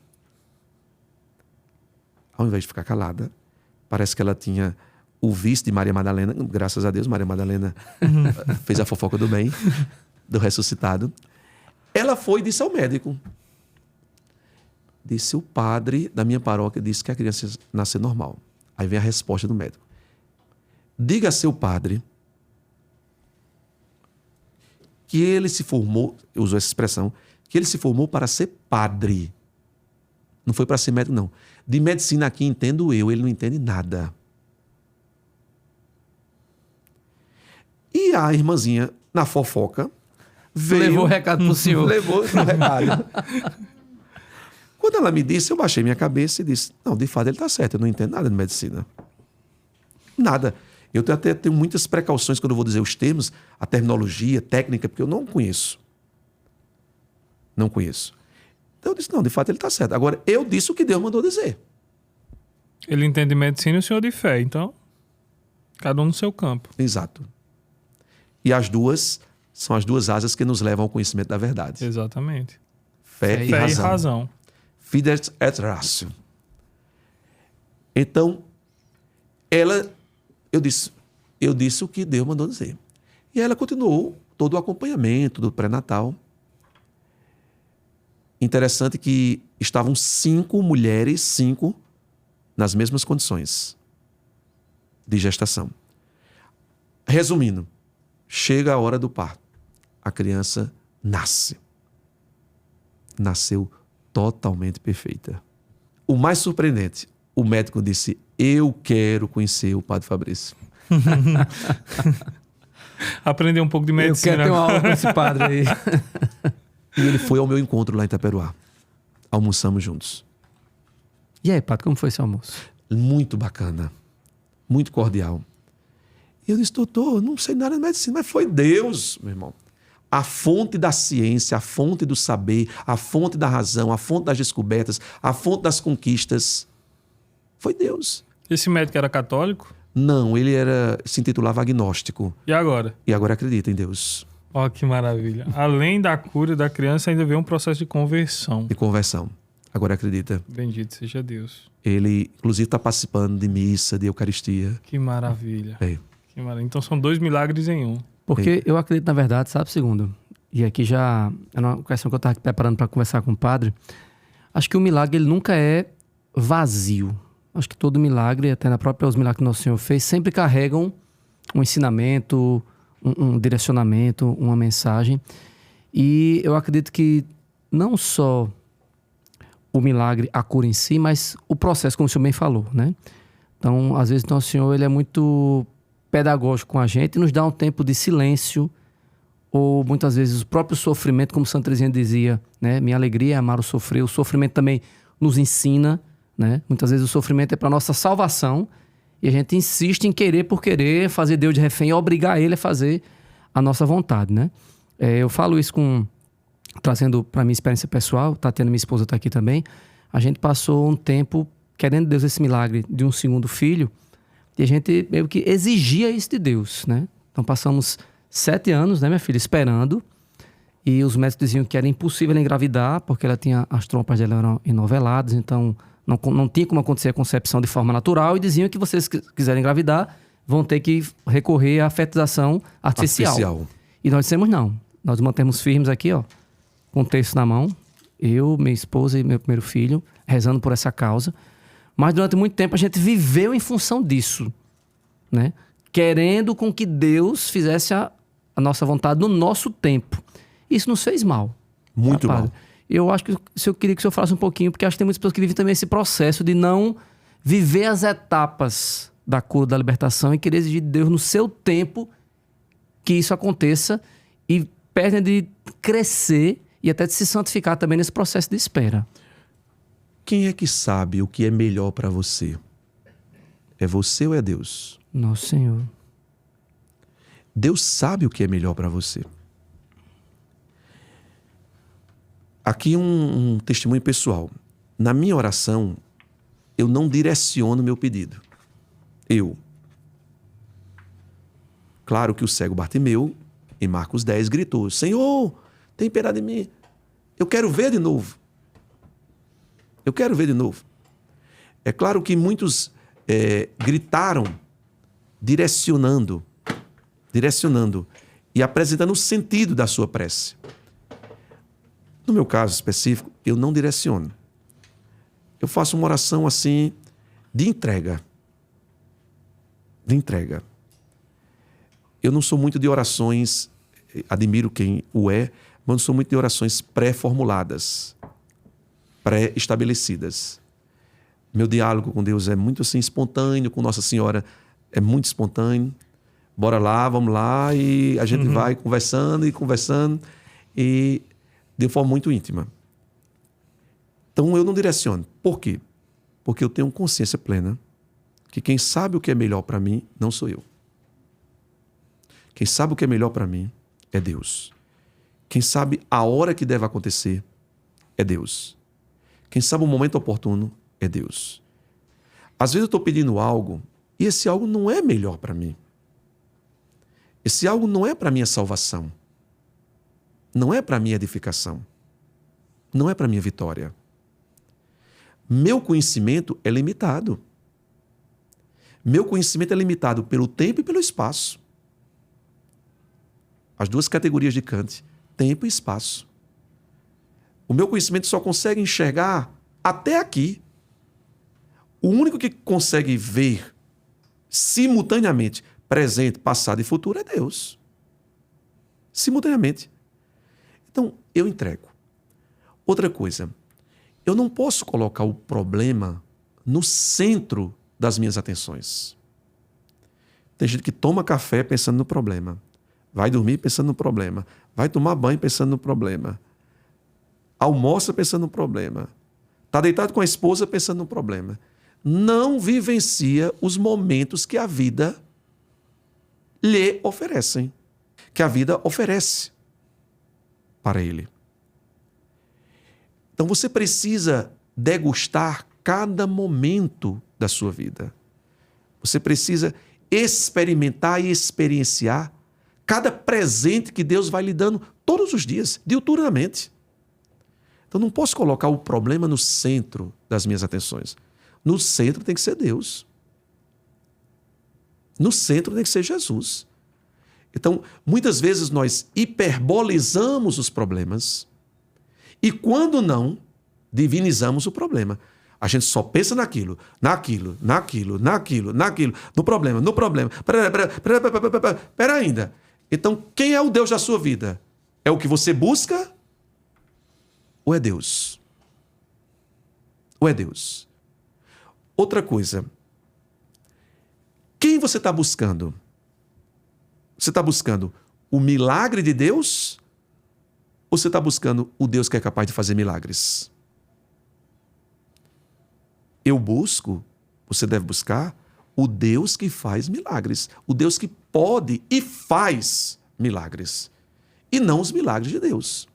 parece que ela tinha o vice de Maria Madalena. Graças a Deus, Maria Madalena fez a fofoca do bem, do ressuscitado. Ela foi e disse ao médico. Disse: o padre da minha paróquia disse que a criança ia nascer normal. Aí vem a resposta do médico: diga a seu padre que ele se formou, usou essa expressão, que ele se formou para ser padre. Não foi para ser médico, não. De medicina aqui entendo eu, ele não entende nada. E a irmãzinha, na fofoca, veio... Levou o recado pro senhor. Levou o recado. Quando ela me disse, eu baixei minha cabeça e disse: não, de fato ele está certo, eu não entendo nada de medicina. Nada. Eu até tenho muitas precauções quando eu vou dizer os termos, a terminologia, técnica, porque eu não conheço. Não conheço. Então eu disse: não, de fato ele está certo. Agora, eu disse o que Deus mandou dizer. Ele entende medicina e o senhor de fé, então cada um no seu campo. Exato. E as duas são as duas asas que nos levam ao conhecimento da verdade. Exatamente. Fé e Fé razão. e razão. Fides et ratio. Então, eu disse o que Deus mandou dizer. E ela continuou todo o acompanhamento do pré-natal. Interessante que estavam 5 mulheres, 5, nas mesmas condições de gestação. Resumindo, chega a hora do parto. A criança nasce. Nasceu totalmente perfeita. O mais surpreendente, o médico disse: eu quero conhecer o Padre Fabrício. Aprender um pouco de medicina. Eu quero ter uma aula com esse padre aí. E ele foi ao meu encontro lá em Itaperuá. Almoçamos juntos. E aí, padre, como foi esse almoço? Muito bacana. Muito cordial. E eu disse: doutor, não sei nada de medicina, mas foi Deus, meu irmão. A fonte da ciência, a fonte do saber, a fonte da razão, a fonte das descobertas, a fonte das conquistas, foi Deus. Esse médico era católico? Não, ele se intitulava agnóstico. E agora? E agora acredita em Deus. Ó, que maravilha. Além da cura da criança, ainda veio um processo de conversão. De conversão. Agora acredita. Bendito seja Deus. Ele, inclusive, está participando de missa, de Eucaristia. Que maravilha. É. Que maravilha. Então são 2 milagres em um. Porque eu acredito, na verdade, sabe, segundo, e aqui já é uma questão que eu estava preparando para conversar com o padre, acho que o milagre ele nunca é vazio. Acho que todo milagre, até na própria os milagres que Nosso Senhor fez, sempre carregam um ensinamento, um direcionamento, uma mensagem. E eu acredito que não só o milagre, a cura em si, mas o processo, como o senhor bem falou, né? Então, às vezes, Nosso Senhor ele é muito pedagógico com a gente e nos dá um tempo de silêncio, ou muitas vezes o próprio sofrimento, como Santa Teresinha dizia, né? Minha alegria é amar o sofrer. O sofrimento também nos ensina, né? Muitas vezes o sofrimento é para nossa salvação e a gente insiste em querer por querer, fazer Deus de refém e obrigar ele a fazer a nossa vontade, né? Eu falo isso trazendo para minha experiência pessoal, Tatiana, minha esposa, está aqui também. A gente passou um tempo querendo Deus esse milagre de um segundo filho e a gente meio que exigia isso de Deus, né? Então passamos 7 anos, né, minha filha, esperando, e os médicos diziam que era impossível ela engravidar porque ela tinha, as trompas dela eram enoveladas, então não tinha como acontecer a concepção de forma natural, e diziam que vocês quiserem engravidar vão ter que recorrer à fertilização artificial. E nós dissemos não. Nós mantemos firmes aqui, ó, com o texto na mão, eu, minha esposa e meu primeiro filho, rezando por essa causa. Mas durante muito tempo a gente viveu em função disso, né? Querendo com que Deus fizesse a nossa vontade no nosso tempo. Isso nos fez mal. Muito Padre? mal. Eu acho que eu queria que o senhor falasse um pouquinho, porque acho que tem muitas pessoas que vivem também esse processo de não viver as etapas da cura, da libertação, e querer exigir de Deus no seu tempo que isso aconteça, e perdem de crescer e até de se santificar também nesse processo de espera. Quem é que sabe o que é melhor para você? É você ou é Deus? Nosso Senhor. Deus sabe o que é melhor para você. Aqui um testemunho pessoal. Na minha oração, eu não direciono meu pedido. Claro que o cego Bartimeu, em Marcos 10, gritou: Senhor, tem piedade de mim. Eu quero ver de novo. Eu quero ver de novo. É claro que muitos gritaram, direcionando e apresentando o sentido da sua prece. No meu caso específico, eu não direciono. Eu faço uma oração assim, de entrega. De entrega. Eu não sou muito de orações, admiro quem o é, mas não sou muito de orações pré-formuladas, pré-estabelecidas. Meu diálogo com Deus é muito assim espontâneo, com Nossa Senhora é muito espontâneo. Bora lá, vamos lá, e a gente vai conversando e de forma muito íntima. Então eu não direciono. Por quê? Porque eu tenho consciência plena que quem sabe o que é melhor para mim não sou eu. Quem sabe o que é melhor para mim é Deus. Quem sabe a hora que deve acontecer é Deus. Quem sabe o momento oportuno é Deus. Às vezes eu estou pedindo algo e esse algo não é melhor para mim. Esse algo não é para minha salvação. Não é para minha edificação. Não é para minha vitória. Meu conhecimento é limitado. Meu conhecimento é limitado pelo tempo e pelo espaço. As duas categorias de Kant, tempo e espaço. O meu conhecimento só consegue enxergar até aqui. O único que consegue ver simultaneamente presente, passado e futuro é Deus. Simultaneamente. Então, eu entrego. Outra coisa, eu não posso colocar o problema no centro das minhas atenções. Tem gente que toma café pensando no problema, vai dormir pensando no problema, vai tomar banho pensando no problema, almoça pensando no problema, está deitado com a esposa pensando no problema. Não vivencia os momentos que a vida lhe oferecem, que a vida oferece para ele. Então você precisa degustar cada momento da sua vida. Você precisa experimentar e experienciar cada presente que Deus vai lhe dando todos os dias, diuturnamente. Então não posso colocar o problema no centro das minhas atenções. No centro tem que ser Deus. No centro tem que ser Jesus. Então, muitas vezes nós hiperbolizamos os problemas e, quando não, divinizamos o problema. A gente só pensa naquilo, no problema. Pera ainda. Então, quem é o Deus da sua vida? É o que você busca ou é Deus? Ou é Deus? Outra coisa. Quem você está buscando? Você está buscando o milagre de Deus ou você está buscando o Deus que é capaz de fazer milagres? Eu busco, você deve buscar, o Deus que faz milagres. O Deus que pode e faz milagres. E não os milagres de Deus.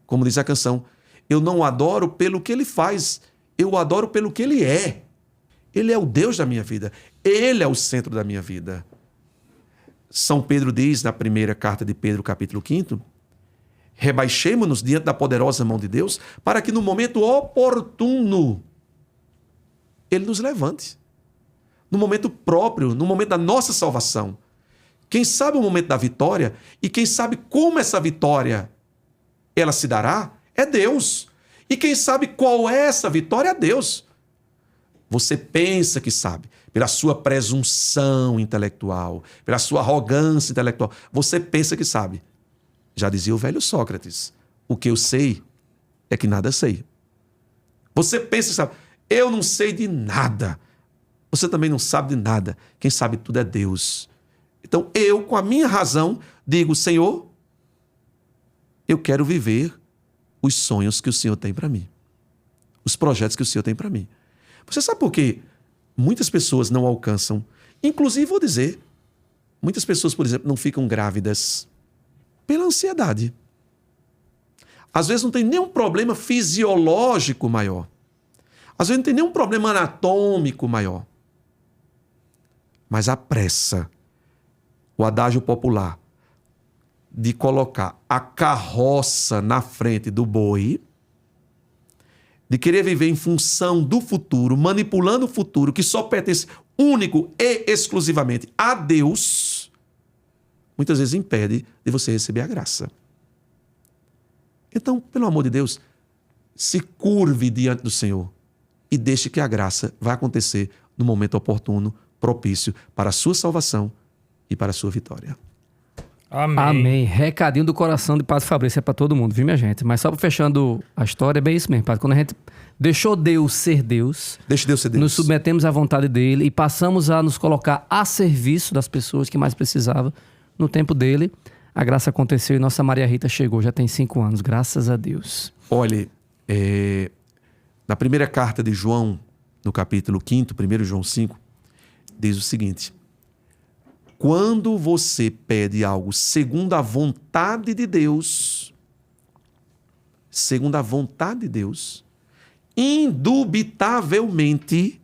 Como diz a canção, eu não o adoro pelo que ele faz, eu o adoro pelo que ele é. Ele é o Deus da minha vida. Ele é o centro da minha vida. São Pedro diz na primeira carta de Pedro, capítulo 5, rebaixemo-nos diante da poderosa mão de Deus para que no momento oportuno Ele nos levante. No momento próprio, no momento da nossa salvação. Quem sabe o momento da vitória e quem sabe como essa vitória ela se dará é Deus. E quem sabe qual é essa vitória é Deus. Você pensa que sabe, pela sua presunção intelectual, pela sua arrogância intelectual. Você pensa que sabe. Já dizia o velho Sócrates, o que eu sei é que nada sei. Você pensa que sabe, eu não sei de nada. Você também não sabe de nada. Quem sabe tudo é Deus. Então eu, com a minha razão, digo, Senhor, eu quero viver os sonhos que o Senhor tem para mim. Os projetos que o Senhor tem para mim. Você sabe por quê? Muitas pessoas não alcançam. Inclusive, vou dizer, muitas pessoas, por exemplo, não ficam grávidas pela ansiedade. Às vezes não tem nenhum problema fisiológico maior. Às vezes não tem nenhum problema anatômico maior. Mas a pressa, o adágio popular, de colocar a carroça na frente do boi, de querer viver em função do futuro, manipulando o futuro, que só pertence único e exclusivamente a Deus, muitas vezes impede de você receber a graça. Então, pelo amor de Deus, se curve diante do Senhor e deixe que a graça vai acontecer no momento oportuno, propício para a sua salvação e para a sua vitória. Amém. Amém. Recadinho do coração de Padre Fabrício é para todo mundo, viu, minha gente? Mas só fechando a história, é bem isso mesmo, Padre. Quando a gente deixou Deus ser Deus, deixe Deus ser Deus, nos submetemos à vontade dele e passamos a nos colocar a serviço das pessoas que mais precisavam no tempo dele. A graça aconteceu e nossa Maria Rita chegou, já tem 5 anos, graças a Deus. Olhe, na primeira carta de João, no capítulo 5, 1 João 5, diz o seguinte: quando você pede algo segundo a vontade de Deus, indubitavelmente,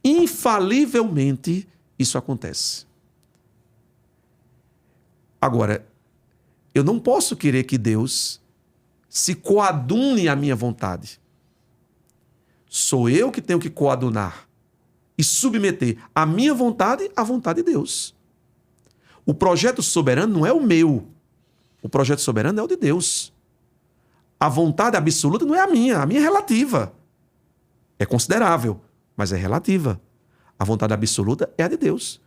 infalivelmente, isso acontece. Agora, eu não posso querer que Deus se coadune à minha vontade. Sou eu que tenho que coadunar e submeter a minha vontade à vontade de Deus. O projeto soberano não é o meu. O projeto soberano é o de Deus. A vontade absoluta não é a minha é relativa. É considerável, mas é relativa. A vontade absoluta é a de Deus.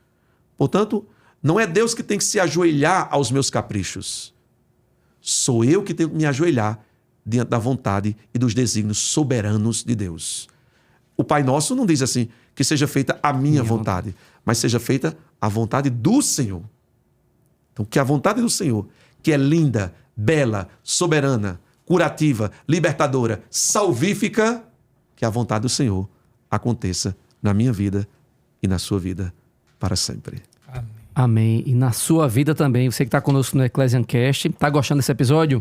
Portanto, não é Deus que tem que se ajoelhar aos meus caprichos. Sou eu que tenho que me ajoelhar diante da vontade e dos desígnios soberanos de Deus. O Pai Nosso não diz assim, que seja feita a minha vontade, mas seja feita a vontade do Senhor. Então, que a vontade do Senhor, que é linda, bela, soberana, curativa, libertadora, salvífica, que a vontade do Senhor aconteça na minha vida e na sua vida para sempre. Amém. Amém. E na sua vida também, você que está conosco no Ecclesiancast, está gostando desse episódio?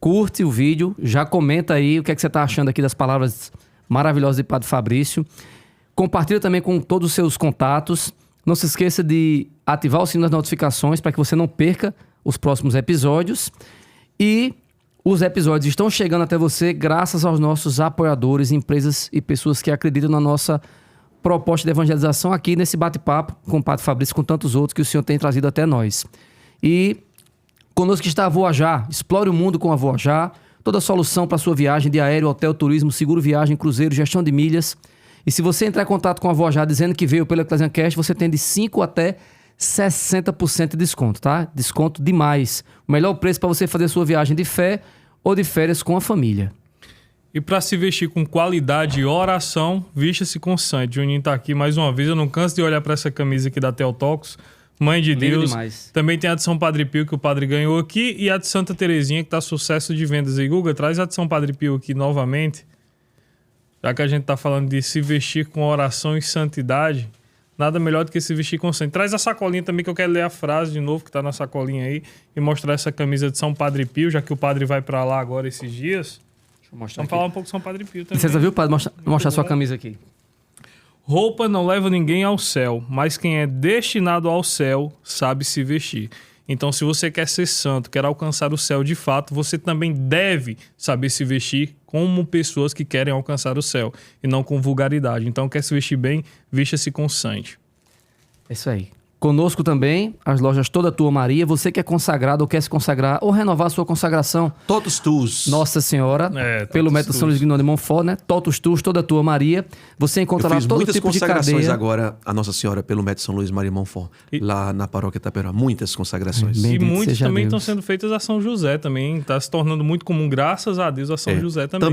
Curte o vídeo, já comenta aí o que é que você está achando aqui das palavras maravilhosas de Padre Fabrício. Compartilha também com todos os seus contatos. Não se esqueça de ativar o sino das notificações para que você não perca os próximos episódios. E os episódios estão chegando até você graças aos nossos apoiadores, empresas e pessoas que acreditam na nossa proposta de evangelização aqui nesse bate-papo com o Padre Fabrício e com tantos outros que o Senhor tem trazido até nós. E conosco está a Voajar. Explore o mundo com a Voajar. Toda a solução para a sua viagem de aéreo, hotel, turismo, seguro viagem, cruzeiro, gestão de milhas. E se você entrar em contato com a Voajar dizendo que veio pelo Ecclesiancast, você tem de 5% até 60% de desconto, tá? Desconto demais. O melhor preço para você fazer a sua viagem de fé ou de férias com a família. E para se vestir com qualidade e oração, vista-se com sangue. Juninho tá aqui mais uma vez. Eu não canso de olhar para essa camisa aqui da Theotokos. Mãe de Lindo Deus. demais. Também tem a de São Padre Pio que o padre ganhou aqui e a de Santa Terezinha que tá sucesso de vendas aí. Guga, traz a de São Padre Pio aqui novamente. Já que a gente tá falando de se vestir com oração e santidade, nada melhor do que se vestir com sangue. Traz a sacolinha também, que eu quero ler a frase de novo que tá na sacolinha aí e mostrar essa camisa de São Padre Pio, já que o padre vai para lá agora esses dias. Deixa eu mostrar Vamos falar um pouco de São Padre Pio também. Você viu, padre? Mostrar sua bom. camisa aqui. Roupa não leva ninguém ao céu, mas quem é destinado ao céu sabe se vestir. Então, se você quer ser santo, quer alcançar o céu de fato, você também deve saber se vestir como pessoas que querem alcançar o céu e não com vulgaridade. Então, quer se vestir bem, vista-se com sangue. É isso aí. Conosco também, as lojas Toda Tua Maria. Você que é consagrado ou quer se consagrar ou renovar a sua consagração. Todos tus. Nossa Senhora, pelo Totus método São Luís Tus. Guinão de Montfort, né? Totus Tus, Toda Tua Maria. Você Eu encontrará fiz todo muitas tipo de consagrações cadeia. agora a Nossa Senhora pelo método São Luís Maria Montfort, lá na paróquia Itaperó. Muitas consagrações. Bem, E Bendito muitas seja também Deus. estão sendo feitas a São José também. Está se tornando muito comum, graças a Deus, a São José também.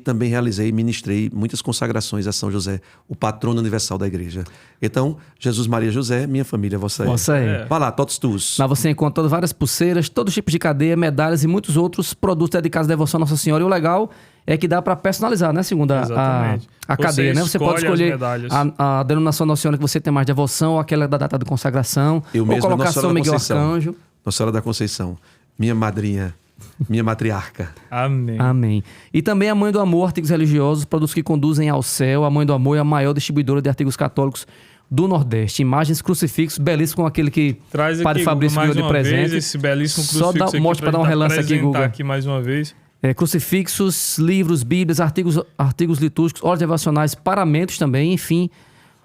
Também realizei, ministrei muitas consagrações a São José, o patrono universal da igreja. Então, Jesus, Maria, José, minha família, vossa é. Vossa é. Vai lá, todos tus. Lá você encontra várias pulseiras, todos os tipos de cadeia, medalhas e muitos outros produtos dedicados à devoção à Nossa Senhora. E o legal é que dá para personalizar, né? Segundo a Exatamente. cadeia, né? Você pode escolhe as escolher medalhas. a denominação Nossa Senhora que você tem mais devoção, ou aquela da data de consagração, Eu ou mesmo, colocar Nossa Senhora São da Miguel Conceição. Arcanjo. Nossa Senhora da Conceição, minha madrinha, minha matriarca. Amém. Amém. E também a Mãe do Amor, artigos religiosos, produtos que conduzem ao céu. A Mãe do Amor é a maior distribuidora de artigos católicos do Nordeste. Imagens, crucifixos, belíssimos, com aquele que Traz aqui, Padre Fabrício Guga, mais ganhou de uma presente. vez, esse belíssimo Só crucifixo mostra para dar um gente relance aqui, apresentar Guga. aqui mais uma vez. Crucifixos, livros, bíblias, artigos litúrgicos, ordens devocionais, paramentos também, enfim.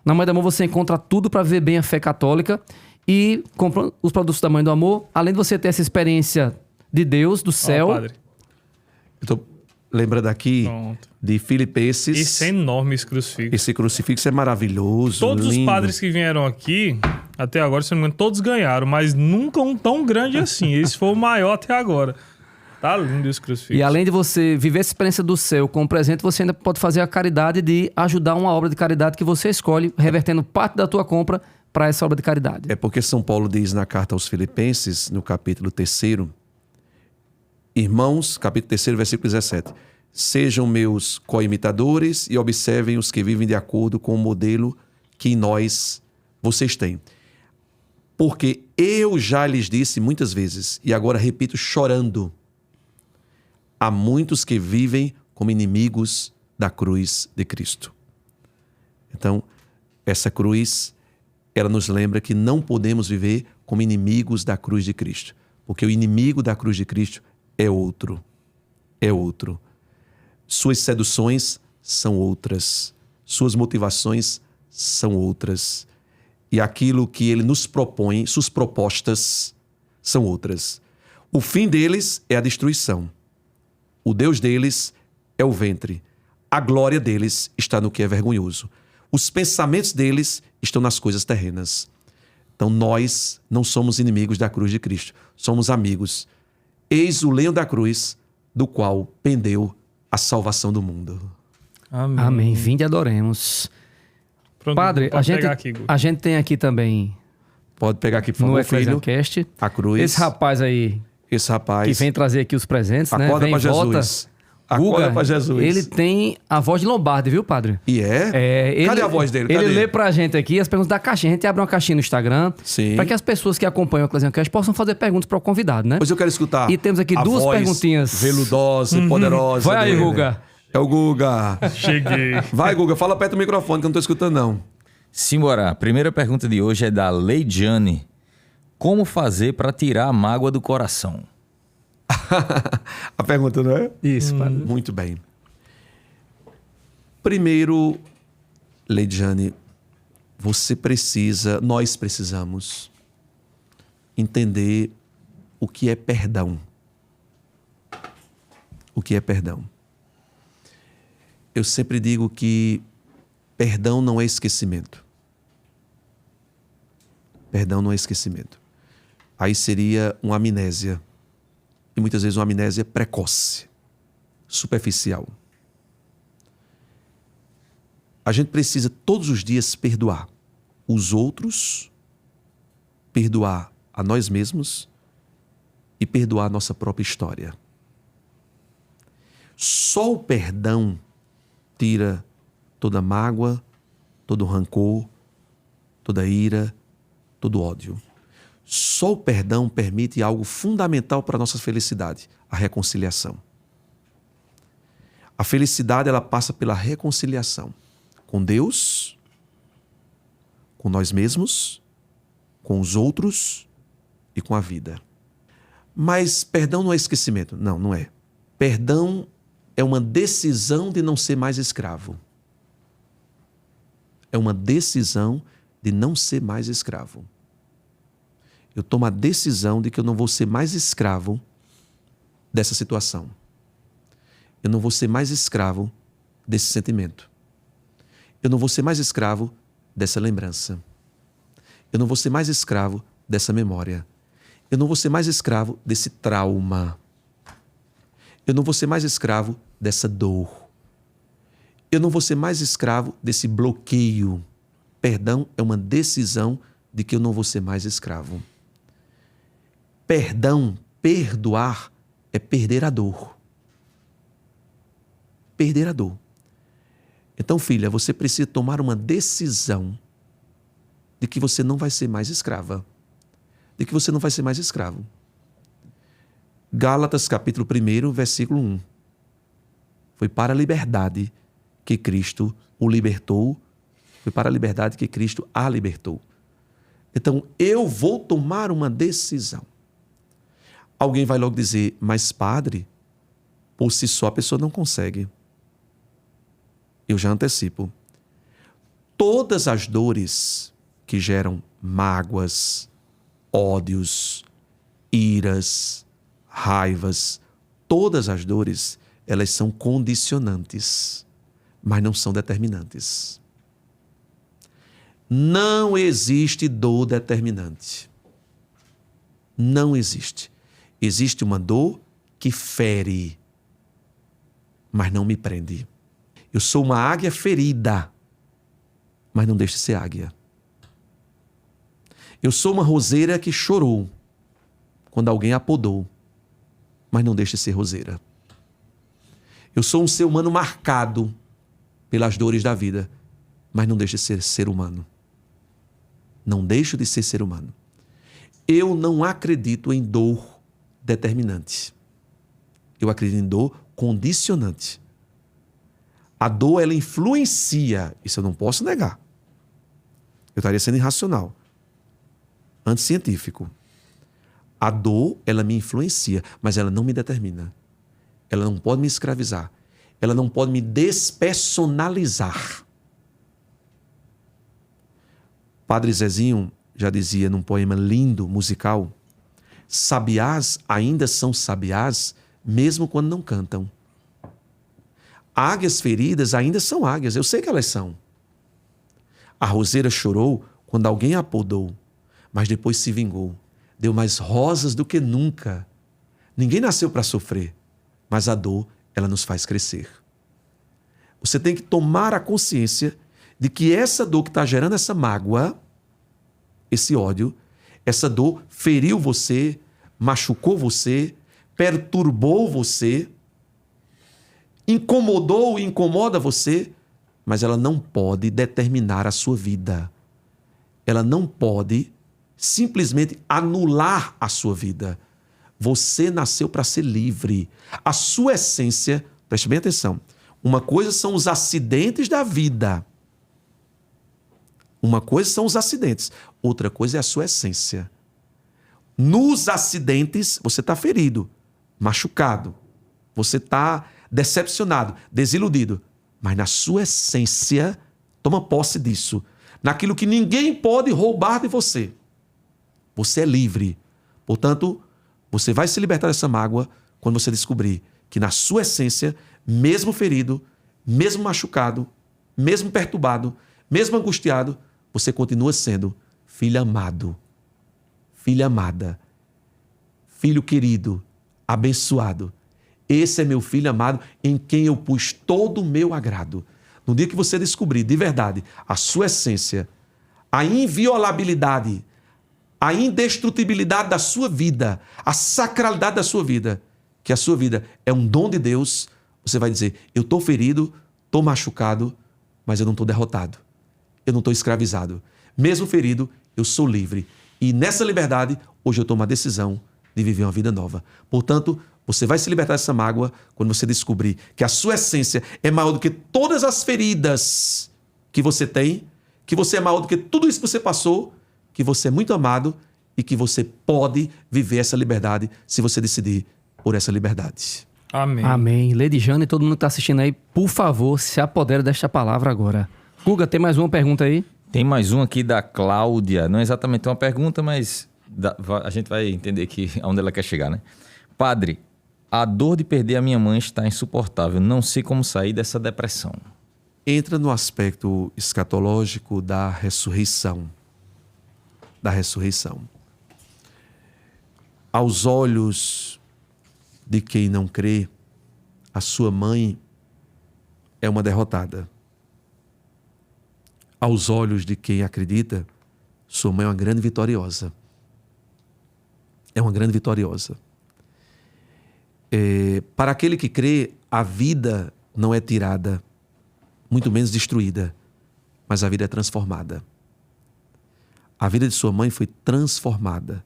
Na Mãe do Amor você encontra tudo para viver bem a fé católica e compra os produtos da Mãe do Amor. Além de você ter essa experiência de Deus, do Ó, céu. padre. Eu tô lembrando aqui Pronto. de Filipenses. Esse é enorme, esse crucifixo. Esse crucifixo é maravilhoso, Todos lindo. os padres que vieram aqui, até agora, se não me engano, todos ganharam, mas nunca um tão grande assim. Esse foi o maior até agora. Tá lindo esse crucifixo. E além de você viver essa experiência do céu com o presente, você ainda pode fazer a caridade de ajudar uma obra de caridade que você escolhe, revertendo parte da tua compra para essa obra de caridade. É porque São Paulo diz na carta aos Filipenses, no capítulo 3º, irmãos, capítulo 3º, versículo 17, sejam meus co-imitadores e observem os que vivem de acordo com o modelo que em nós vocês têm. Porque eu já lhes disse muitas vezes, e agora repito chorando, há muitos que vivem como inimigos da cruz de Cristo. Então, essa cruz ela nos lembra que não podemos viver como inimigos da cruz de Cristo, porque o inimigo da cruz de Cristo é outro. É outro. Suas seduções são outras. Suas motivações são outras. E aquilo que ele nos propõe, suas propostas, são outras. O fim deles é a destruição. O Deus deles é o ventre. A glória deles está no que é vergonhoso. Os pensamentos deles estão nas coisas terrenas. Então nós não somos inimigos da cruz de Cristo. Somos amigos. Eis o leão da cruz, do qual pendeu a salvação do mundo. Amém. Amém. Vinde e adoremos. Pronto, Padre, pode pegar aqui, Gu. a gente tem aqui também Pode pegar aqui, por no favor, filho. Eclesiacast A cruz. esse rapaz aí Esse rapaz. que vem trazer aqui os presentes, né? Acorda Vem para e volta. Jesus. Acorda Guga, para Jesus. ele tem a voz de Lombardi, viu, padre? E é? Cadê a voz dele? Cadê? Ele lê pra gente aqui as perguntas da caixinha. A gente abre uma caixinha no Instagram Sim. para que as pessoas que acompanham o Eclesiacast possam fazer perguntas para o convidado, né? Pois eu quero escutar. E temos aqui a duas voz perguntinhas. veludosa e poderosa. Vai aí, dele. Guga. É o Guga. Cheguei. Vai, Guga, fala perto do microfone que eu não tô escutando, não. Simbora. A primeira pergunta de hoje é da Leidiane. Como fazer para tirar a mágoa do coração? A pergunta, não é? Isso, padre. Muito bem. Primeiro, Leidiane, nós precisamos entender o que é perdão. O que é perdão? Eu sempre digo que perdão não é esquecimento. Perdão não é esquecimento. Aí seria uma amnésia. E muitas vezes uma amnésia precoce, superficial. A gente precisa todos os dias perdoar os outros, perdoar a nós mesmos e perdoar a nossa própria história. Só o perdão tira toda mágoa, todo rancor, toda ira, todo ódio. Só o perdão permite algo fundamental para a nossa felicidade, a reconciliação. A felicidade, ela passa pela reconciliação com Deus, com nós mesmos, com os outros e com a vida. Mas perdão não é esquecimento. Não, não é. Perdão é uma decisão de não ser mais escravo. É uma decisão de não ser mais escravo. Eu tomo a decisão de que eu não vou ser mais escravo dessa situação. Eu não vou ser mais escravo desse sentimento. Eu não vou ser mais escravo dessa lembrança. Eu não vou ser mais escravo dessa memória. Eu não vou ser mais escravo desse trauma. Eu não vou ser mais escravo dessa dor. Eu não vou ser mais escravo desse bloqueio. Perdão é uma decisão de que eu não vou ser mais escravo. Perdão, perdoar, é perder a dor. Perder a dor. Então, filha, você precisa tomar uma decisão de que você não vai ser mais escrava. De que você não vai ser mais escravo. Gálatas, capítulo 1, versículo 1. Foi para a liberdade que Cristo o libertou. Foi para a liberdade que Cristo a libertou. Então, eu vou tomar uma decisão. Alguém vai logo dizer, mas padre, por si só a pessoa não consegue. Eu já antecipo. Todas as dores que geram mágoas, ódios, iras, raivas, todas as dores, elas são condicionantes, mas não são determinantes. Não existe dor determinante. Não existe. Existe uma dor que fere, mas não me prende. Eu sou uma águia ferida, mas não deixe de ser águia. Eu sou uma roseira que chorou quando alguém a podou, mas não deixe de ser roseira. Eu sou um ser humano marcado pelas dores da vida, mas não deixe de ser ser humano. Não deixo de ser ser humano. Eu não acredito em dor determinante. Eu acredito em dor condicionante. A dor, ela influencia, isso eu não posso negar. Eu estaria sendo irracional, anticientífico. A dor, ela me influencia, mas ela não me determina. Ela não pode me escravizar. Ela não pode me despersonalizar. Padre Zezinho já dizia num poema lindo, musical, sabiás ainda são sabiás, mesmo quando não cantam. Águias feridas ainda são águias, eu sei que elas são. A roseira chorou quando alguém a podou, mas depois se vingou. Deu mais rosas do que nunca. Ninguém nasceu para sofrer, mas a dor, ela nos faz crescer. Você tem que tomar a consciência de que essa dor que está gerando essa mágoa, esse ódio, essa dor feriu você, machucou você, perturbou você, incomodou e incomoda você, mas ela não pode determinar a sua vida. Ela não pode simplesmente anular a sua vida. Você nasceu para ser livre. A sua essência, preste bem atenção, uma coisa são os acidentes da vida. Uma coisa são os acidentes, outra coisa é a sua essência. Nos acidentes, você está ferido, machucado, você está decepcionado, desiludido. Mas na sua essência, toma posse disso. Naquilo que ninguém pode roubar de você. Você é livre. Portanto, você vai se libertar dessa mágoa quando você descobrir que na sua essência, mesmo ferido, mesmo machucado, mesmo perturbado, mesmo angustiado, você continua sendo filho amado, filha amada, filho querido, abençoado. Esse é meu filho amado em quem eu pus todo o meu agrado. No dia que você descobrir de verdade a sua essência, a inviolabilidade, a indestrutibilidade da sua vida, a sacralidade da sua vida, que a sua vida é um dom de Deus, você vai dizer, eu estou ferido, estou machucado, mas eu não estou derrotado. Eu não estou escravizado. Mesmo ferido, eu sou livre. E nessa liberdade, hoje eu tomo a decisão de viver uma vida nova. Portanto, você vai se libertar dessa mágoa quando você descobrir que a sua essência é maior do que todas as feridas que você tem, que você é maior do que tudo isso que você passou, que você é muito amado e que você pode viver essa liberdade se você decidir por essa liberdade. Amém. Amém. Lady Jane e todo mundo que está assistindo aí, por favor, se apodere desta palavra agora. Guga, tem mais uma pergunta aí? Tem mais um aqui da Cláudia. Não é exatamente uma pergunta, mas a gente vai entender aqui aonde ela quer chegar, né? Padre, a dor de perder a minha mãe está insuportável. Não sei como sair dessa depressão. Entra no aspecto escatológico da ressurreição. Da ressurreição. Aos olhos de quem não crê, a sua mãe é uma derrotada. Aos olhos de quem acredita, sua mãe é uma grande vitoriosa. É uma grande vitoriosa. Para aquele que crê, a vida não é tirada, muito menos destruída, mas a vida é transformada. A vida de sua mãe foi transformada.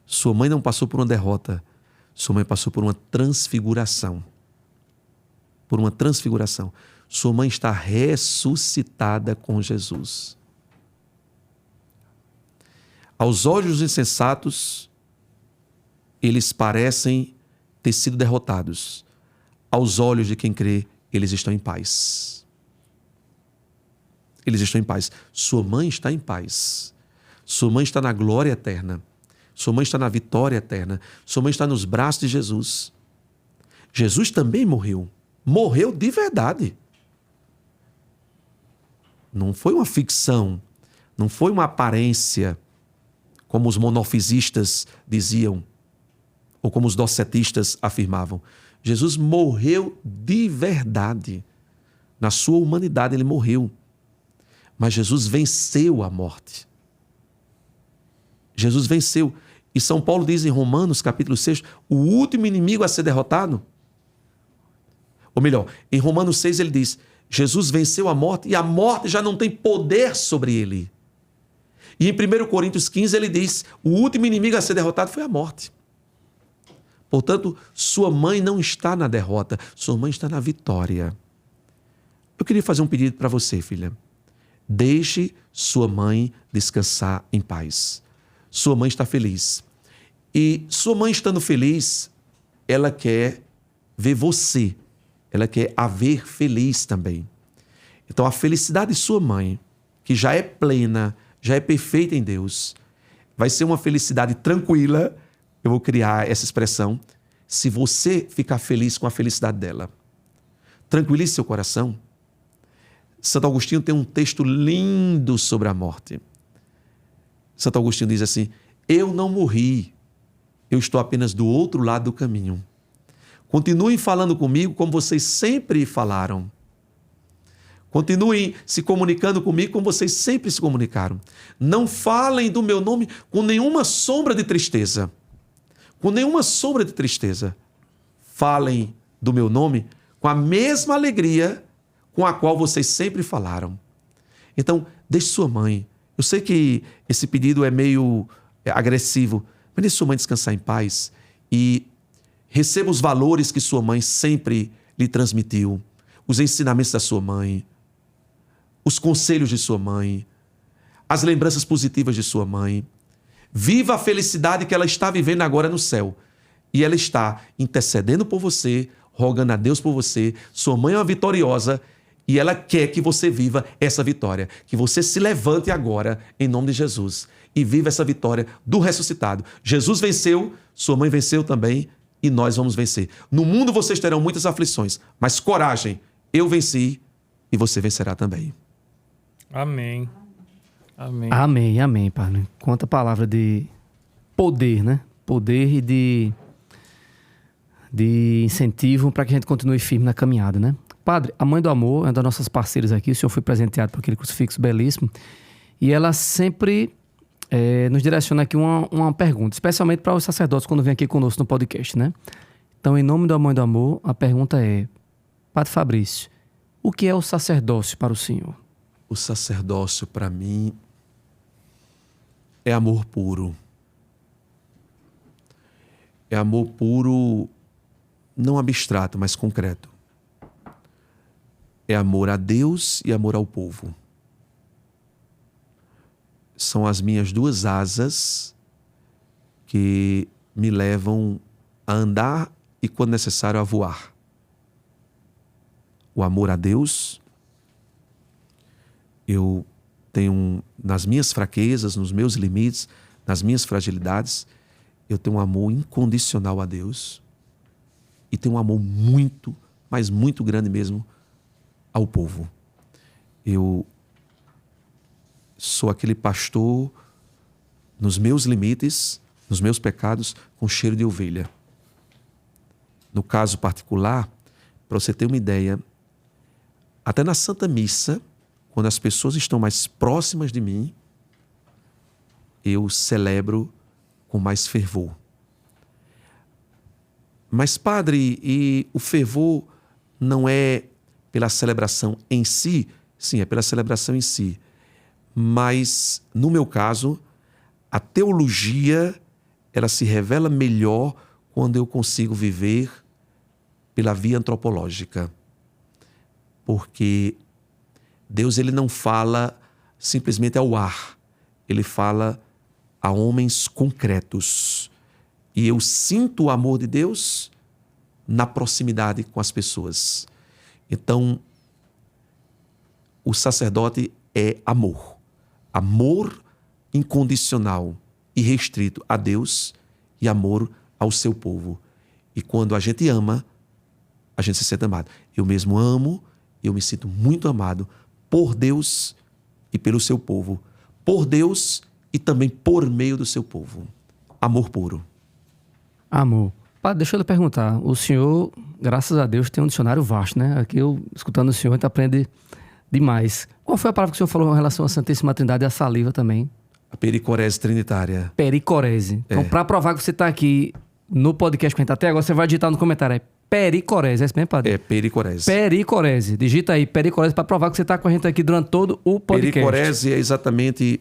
Sua mãe não passou por uma derrota, sua mãe passou por uma transfiguração. Por uma transfiguração. Sua mãe está ressuscitada com Jesus. Aos olhos dos insensatos, eles parecem ter sido derrotados. Aos olhos de quem crê, eles estão em paz. Eles estão em paz. Sua mãe está em paz. Sua mãe está na glória eterna. Sua mãe está na vitória eterna. Sua mãe está nos braços de Jesus. Jesus também morreu. Morreu de verdade. Não foi uma ficção. Não foi uma aparência, como os monofisistas diziam, ou como os docetistas afirmavam. Jesus morreu de verdade. Na sua humanidade ele morreu. Mas Jesus venceu a morte. Jesus venceu. E São Paulo diz em Romanos, capítulo 6, o último inimigo a ser derrotado. Ou melhor, em Romanos 6 ele diz, Jesus venceu a morte e a morte já não tem poder sobre ele. E em 1 Coríntios 15 ele diz, o último inimigo a ser derrotado foi a morte. Portanto, sua mãe não está na derrota, sua mãe está na vitória. Eu queria fazer um pedido para você, filha. Deixe sua mãe descansar em paz. Sua mãe está feliz. E sua mãe estando feliz, ela quer ver você. Ela quer a ver feliz também. Então, a felicidade de sua mãe, que já é plena, já é perfeita em Deus, vai ser uma felicidade tranquila. Eu vou criar essa expressão. Se você ficar feliz com a felicidade dela. Tranquilize seu coração. Santo Agostinho tem um texto lindo sobre a morte. Santo Agostinho diz assim: eu não morri, eu estou apenas do outro lado do caminho. Continuem falando comigo como vocês sempre falaram. Continuem se comunicando comigo como vocês sempre se comunicaram. Não falem do meu nome com nenhuma sombra de tristeza. Com nenhuma sombra de tristeza. Falem do meu nome com a mesma alegria com a qual vocês sempre falaram. Então, deixe sua mãe. Eu sei que esse pedido é meio agressivo, mas deixe sua mãe descansar em paz e receba os valores que sua mãe sempre lhe transmitiu, os ensinamentos da sua mãe, os conselhos de sua mãe, as lembranças positivas de sua mãe. Viva a felicidade que ela está vivendo agora no céu. E ela está intercedendo por você, rogando a Deus por você. Sua mãe é uma vitoriosa e ela quer que você viva essa vitória. Que você se levante agora, em nome de Jesus, e viva essa vitória do ressuscitado. Jesus venceu, sua mãe venceu também e nós vamos vencer. No mundo vocês terão muitas aflições, mas coragem, eu venci e você vencerá também. Amém. Amém. Amém, amém, Padre. Quanta palavra de poder, né? Poder e de incentivo para que a gente continue firme na caminhada, né? Padre, a Mãe do Amor é uma das nossas parceiras aqui. O senhor foi presenteado por aquele crucifixo belíssimo. E ela sempre nos direciona aqui uma pergunta, especialmente para os sacerdotes quando vêm aqui conosco no podcast, né? Então, em nome da Mãe do Amor, a pergunta é: Padre Fabrício, o que é o sacerdócio para o senhor? O sacerdócio, para mim, é amor puro. É amor puro, não abstrato, mas concreto. É amor a Deus e amor ao povo. São as minhas duas asas que me levam a andar e, quando necessário, a voar. O amor a Deus. Eu tenho, nas minhas fraquezas, nos meus limites, nas minhas fragilidades, eu tenho um amor incondicional a Deus e tenho um amor muito, mas muito grande mesmo ao povo. Eu sou aquele pastor nos meus limites, nos meus pecados, com cheiro de ovelha. No caso particular, para você ter uma ideia, até na Santa Missa, quando as pessoas estão mais próximas de mim, eu celebro com mais fervor. Mas, Padre, e o fervor não é pela celebração em si? Sim, é pela celebração em si. Mas, no meu caso, a teologia, ela se revela melhor quando eu consigo viver pela via antropológica. Porque Deus, ele não fala simplesmente ao ar. Ele fala a homens concretos. E eu sinto o amor de Deus na proximidade com as pessoas. Então, o sacerdote é amor. Amor incondicional e restrito a Deus e amor ao seu povo. E quando a gente ama, a gente se sente amado. Eu mesmo amo, eu me sinto muito amado por Deus e pelo seu povo. Por Deus e também por meio do seu povo. Amor puro. Amor. Padre, deixa eu lhe perguntar. O senhor, graças a Deus, tem um dicionário vasto, né? Aqui eu, escutando o senhor, a gente aprende demais. Qual foi a palavra que o senhor falou em relação à Santíssima Trindade e à saliva também? A pericorese trinitária. Pericorese. Então, para provar que você está aqui no podcast que a gente tá até agora, você vai digitar no comentário. É pericorese. É isso mesmo, Padre? É pericorese. Pericorese. Digita aí, pericorese, para provar que você está com a gente aqui durante todo o podcast. Pericorese é exatamente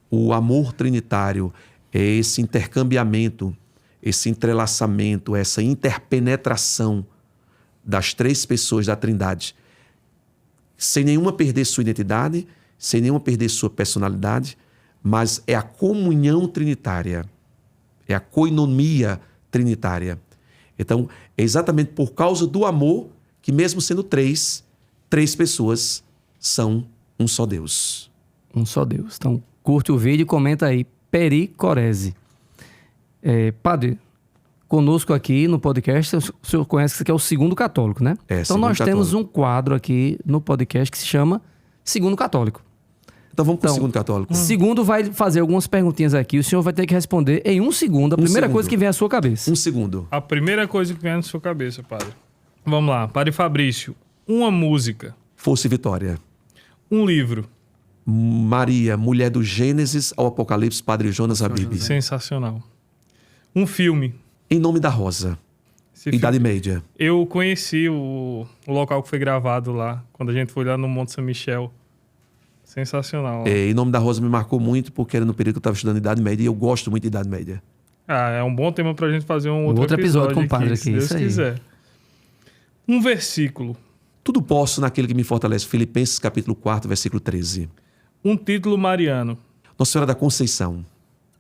o amor trinitário. É esse intercambiamento, esse entrelaçamento, essa interpenetração das três pessoas da Trindade, sem nenhuma perder sua identidade, sem nenhuma perder sua personalidade, mas é a comunhão trinitária, é a koinonia trinitária. Então, é exatamente por causa do amor que, mesmo sendo três pessoas são um só Deus. Um só Deus. Então, curte o vídeo e comenta aí, pericorese. Padre, conosco aqui no podcast, o senhor conhece que esse aqui é o Segundo Católico, né? Então, nós temos um quadro aqui no podcast que se chama Segundo Católico. Então, vamos para o Segundo Católico. Segundo vai fazer algumas perguntinhas aqui, o senhor vai ter que responder em um segundo, a primeira coisa que vem à sua cabeça. Um segundo. A primeira coisa que vem na sua cabeça, padre. Vamos lá, Padre Fabrício. Uma música. Força e Vitória. Um livro. Maria, mulher do Gênesis ao Apocalipse, Padre Jonas Habib. Sensacional. Um filme. Em Nome da Rosa. Idade Média. Eu conheci o local que foi gravado lá, quando a gente foi lá no Monte São Michel. Sensacional. Em Nome da Rosa me marcou muito, porque era no período que eu estava estudando Idade Média, e eu gosto muito de Idade Média. É um bom tema pra gente fazer um outro episódio com o padre aqui, se Deus quiser. Um versículo. Tudo posso naquele que me fortalece. Filipenses capítulo 4, versículo 13. Um título mariano. Nossa Senhora da Conceição.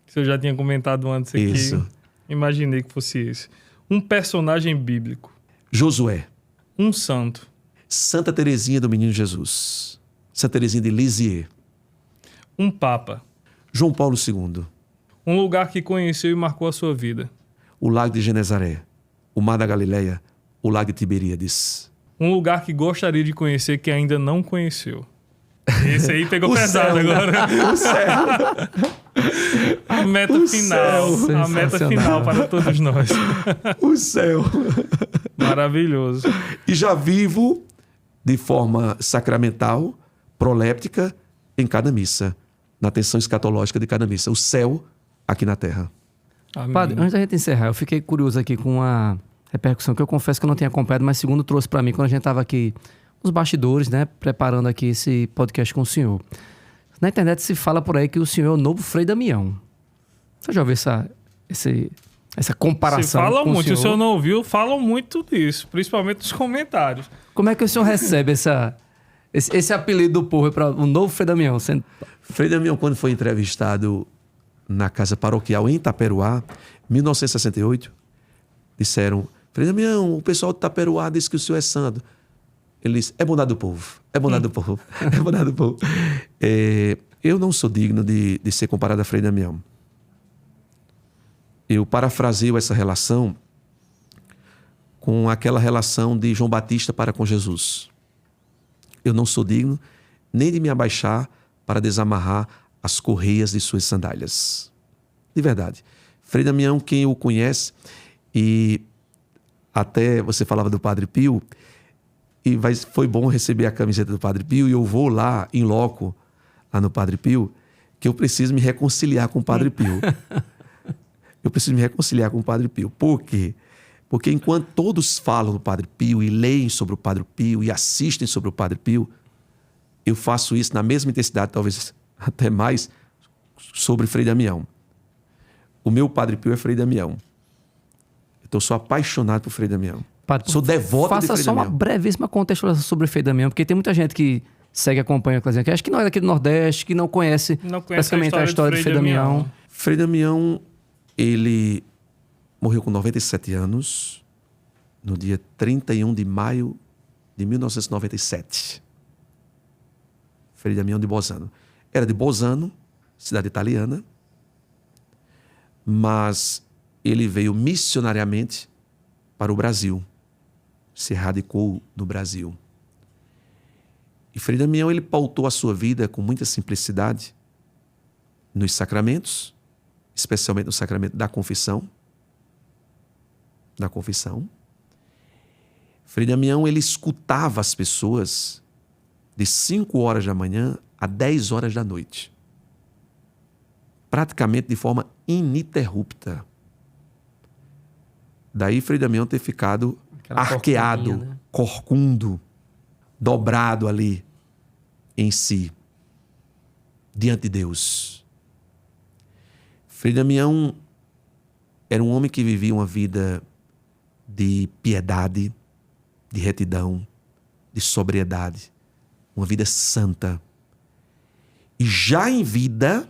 Que eu já tinha comentado antes aqui. Isso. Imaginei que fosse esse. Um personagem bíblico. Josué. Um santo. Santa Teresinha do Menino Jesus. Santa Teresinha de Lisieux. Um papa. João Paulo II. Um lugar que conheceu e marcou a sua vida. O Lago de Genezaré. O Mar da Galileia. O Lago de Tiberíades. Um lugar que gostaria de conhecer que ainda não conheceu. Esse aí pegou pesado agora. O céu. A meta final. A meta final para todos nós. O céu. Maravilhoso. E já vivo de forma sacramental, proléptica, em cada missa. Na atenção escatológica de cada missa. O céu aqui na terra. Amém. Padre, antes da gente encerrar, eu fiquei curioso aqui com uma repercussão que eu confesso que eu não tinha acompanhado, mas segundo trouxe para mim quando a gente estava aqui nos bastidores, né, preparando aqui esse podcast com o senhor. Na internet se fala por aí que o senhor é o novo Frei Damião. Você já ouviu essa comparação? Se fala com muito, se o o senhor não ouviu, falam muito disso, principalmente nos comentários. Como é que o senhor recebe esse apelido do povo para o novo Frei Damião? Frei Damião, quando foi entrevistado na casa paroquial em Itaperuá, 1968, disseram: Frei Damião, o pessoal de Itaperuá disse que o senhor é santo. Ele disse: é bondade do povo, é bondade do povo, é bondade do povo. Eu não sou digno de ser comparado a Frei Damião. Eu parafraseio essa relação com aquela relação de João Batista para com Jesus. Eu não sou digno nem de me abaixar para desamarrar as correias de suas sandálias. De verdade. Frei Damião, quem o conhece, e até você falava do Padre Pio, e foi bom receber a camiseta do Padre Pio, e eu vou lá, em loco, lá no Padre Pio, que eu preciso me reconciliar com o Padre Pio. Eu preciso me reconciliar com o Padre Pio. Por quê? Porque enquanto todos falam do Padre Pio e leem sobre o Padre Pio e assistem sobre o Padre Pio, eu faço isso na mesma intensidade, talvez até mais, sobre Frei Damião. O meu Padre Pio é Frei Damião. Eu sou apaixonado por Frei Damião. Padre, sou devoto de Frei Damião. Faça só uma brevíssima contextualização sobre Frei Damião, porque tem muita gente que segue e acompanha a Eclésia Cast, que não é daqui do Nordeste, que não conhece basicamente a história de Frei Damião. Frei Damião, ele morreu com 97 anos, no dia 31 de maio de 1997. Frei Damião de Bolzano. Era de Bolzano, cidade italiana, mas ele veio missionariamente para o Brasil. Se radicou no Brasil. E Frei Damião, ele pautou a sua vida com muita simplicidade nos sacramentos, especialmente no sacramento da confissão. Da confissão. Frei Damião, ele escutava as pessoas de 5 horas da manhã a 10 horas da noite. Praticamente de forma ininterrupta. Daí Frei Damião ter ficado arqueado, né? Corcundo, dobrado ali em si, diante de Deus. Frei Damião era um homem que vivia uma vida de piedade, de retidão, de sobriedade, uma vida santa. E já em vida,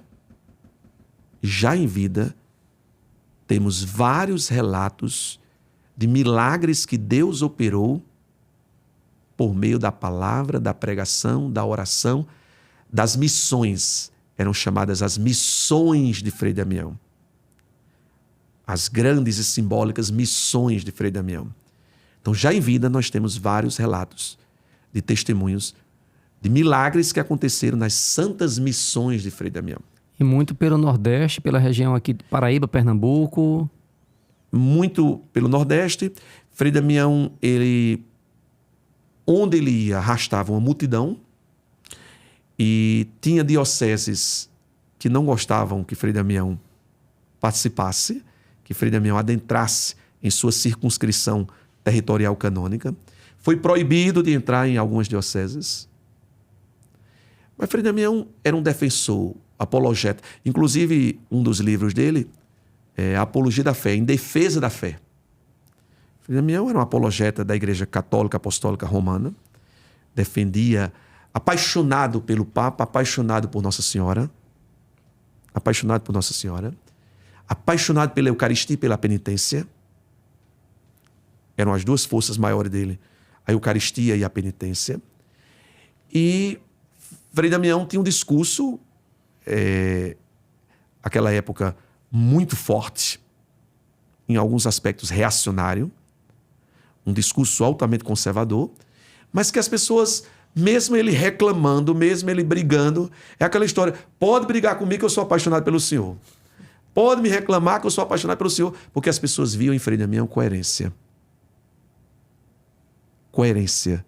temos vários relatos de milagres que Deus operou por meio da palavra, da pregação, da oração, das missões. Eram chamadas as missões de Frei Damião. As grandes e simbólicas missões de Frei Damião. Então, já em vida, nós temos vários relatos de testemunhos de milagres que aconteceram nas santas missões de Frei Damião. E muito pelo Nordeste, pela região aqui de Paraíba, Pernambuco. Muito pelo Nordeste. Frei Damião, onde ele ia, arrastava uma multidão, e tinha dioceses que não gostavam que Frei Damião participasse, que Frei Damião adentrasse em sua circunscrição territorial canônica. Foi proibido de entrar em algumas dioceses. Mas Frei Damião era um defensor, apologeta. Inclusive, um dos livros dele é Apologia da Fé, em defesa da fé. Frei Damião era um apologeta da Igreja Católica Apostólica Romana, defendia, apaixonado pelo Papa, apaixonado por Nossa Senhora, apaixonado pela Eucaristia e pela penitência. Eram as duas forças maiores dele, a Eucaristia e a penitência. E Frei Damião tinha um discurso, naquela época, muito forte, em alguns aspectos reacionário, um discurso altamente conservador, mas que as pessoas, mesmo ele reclamando, mesmo ele brigando, é aquela história, pode brigar comigo que eu sou apaixonado pelo Senhor. Pode me reclamar que eu sou apaixonado pelo Senhor, porque as pessoas viam em Frei Damião coerência. Coerência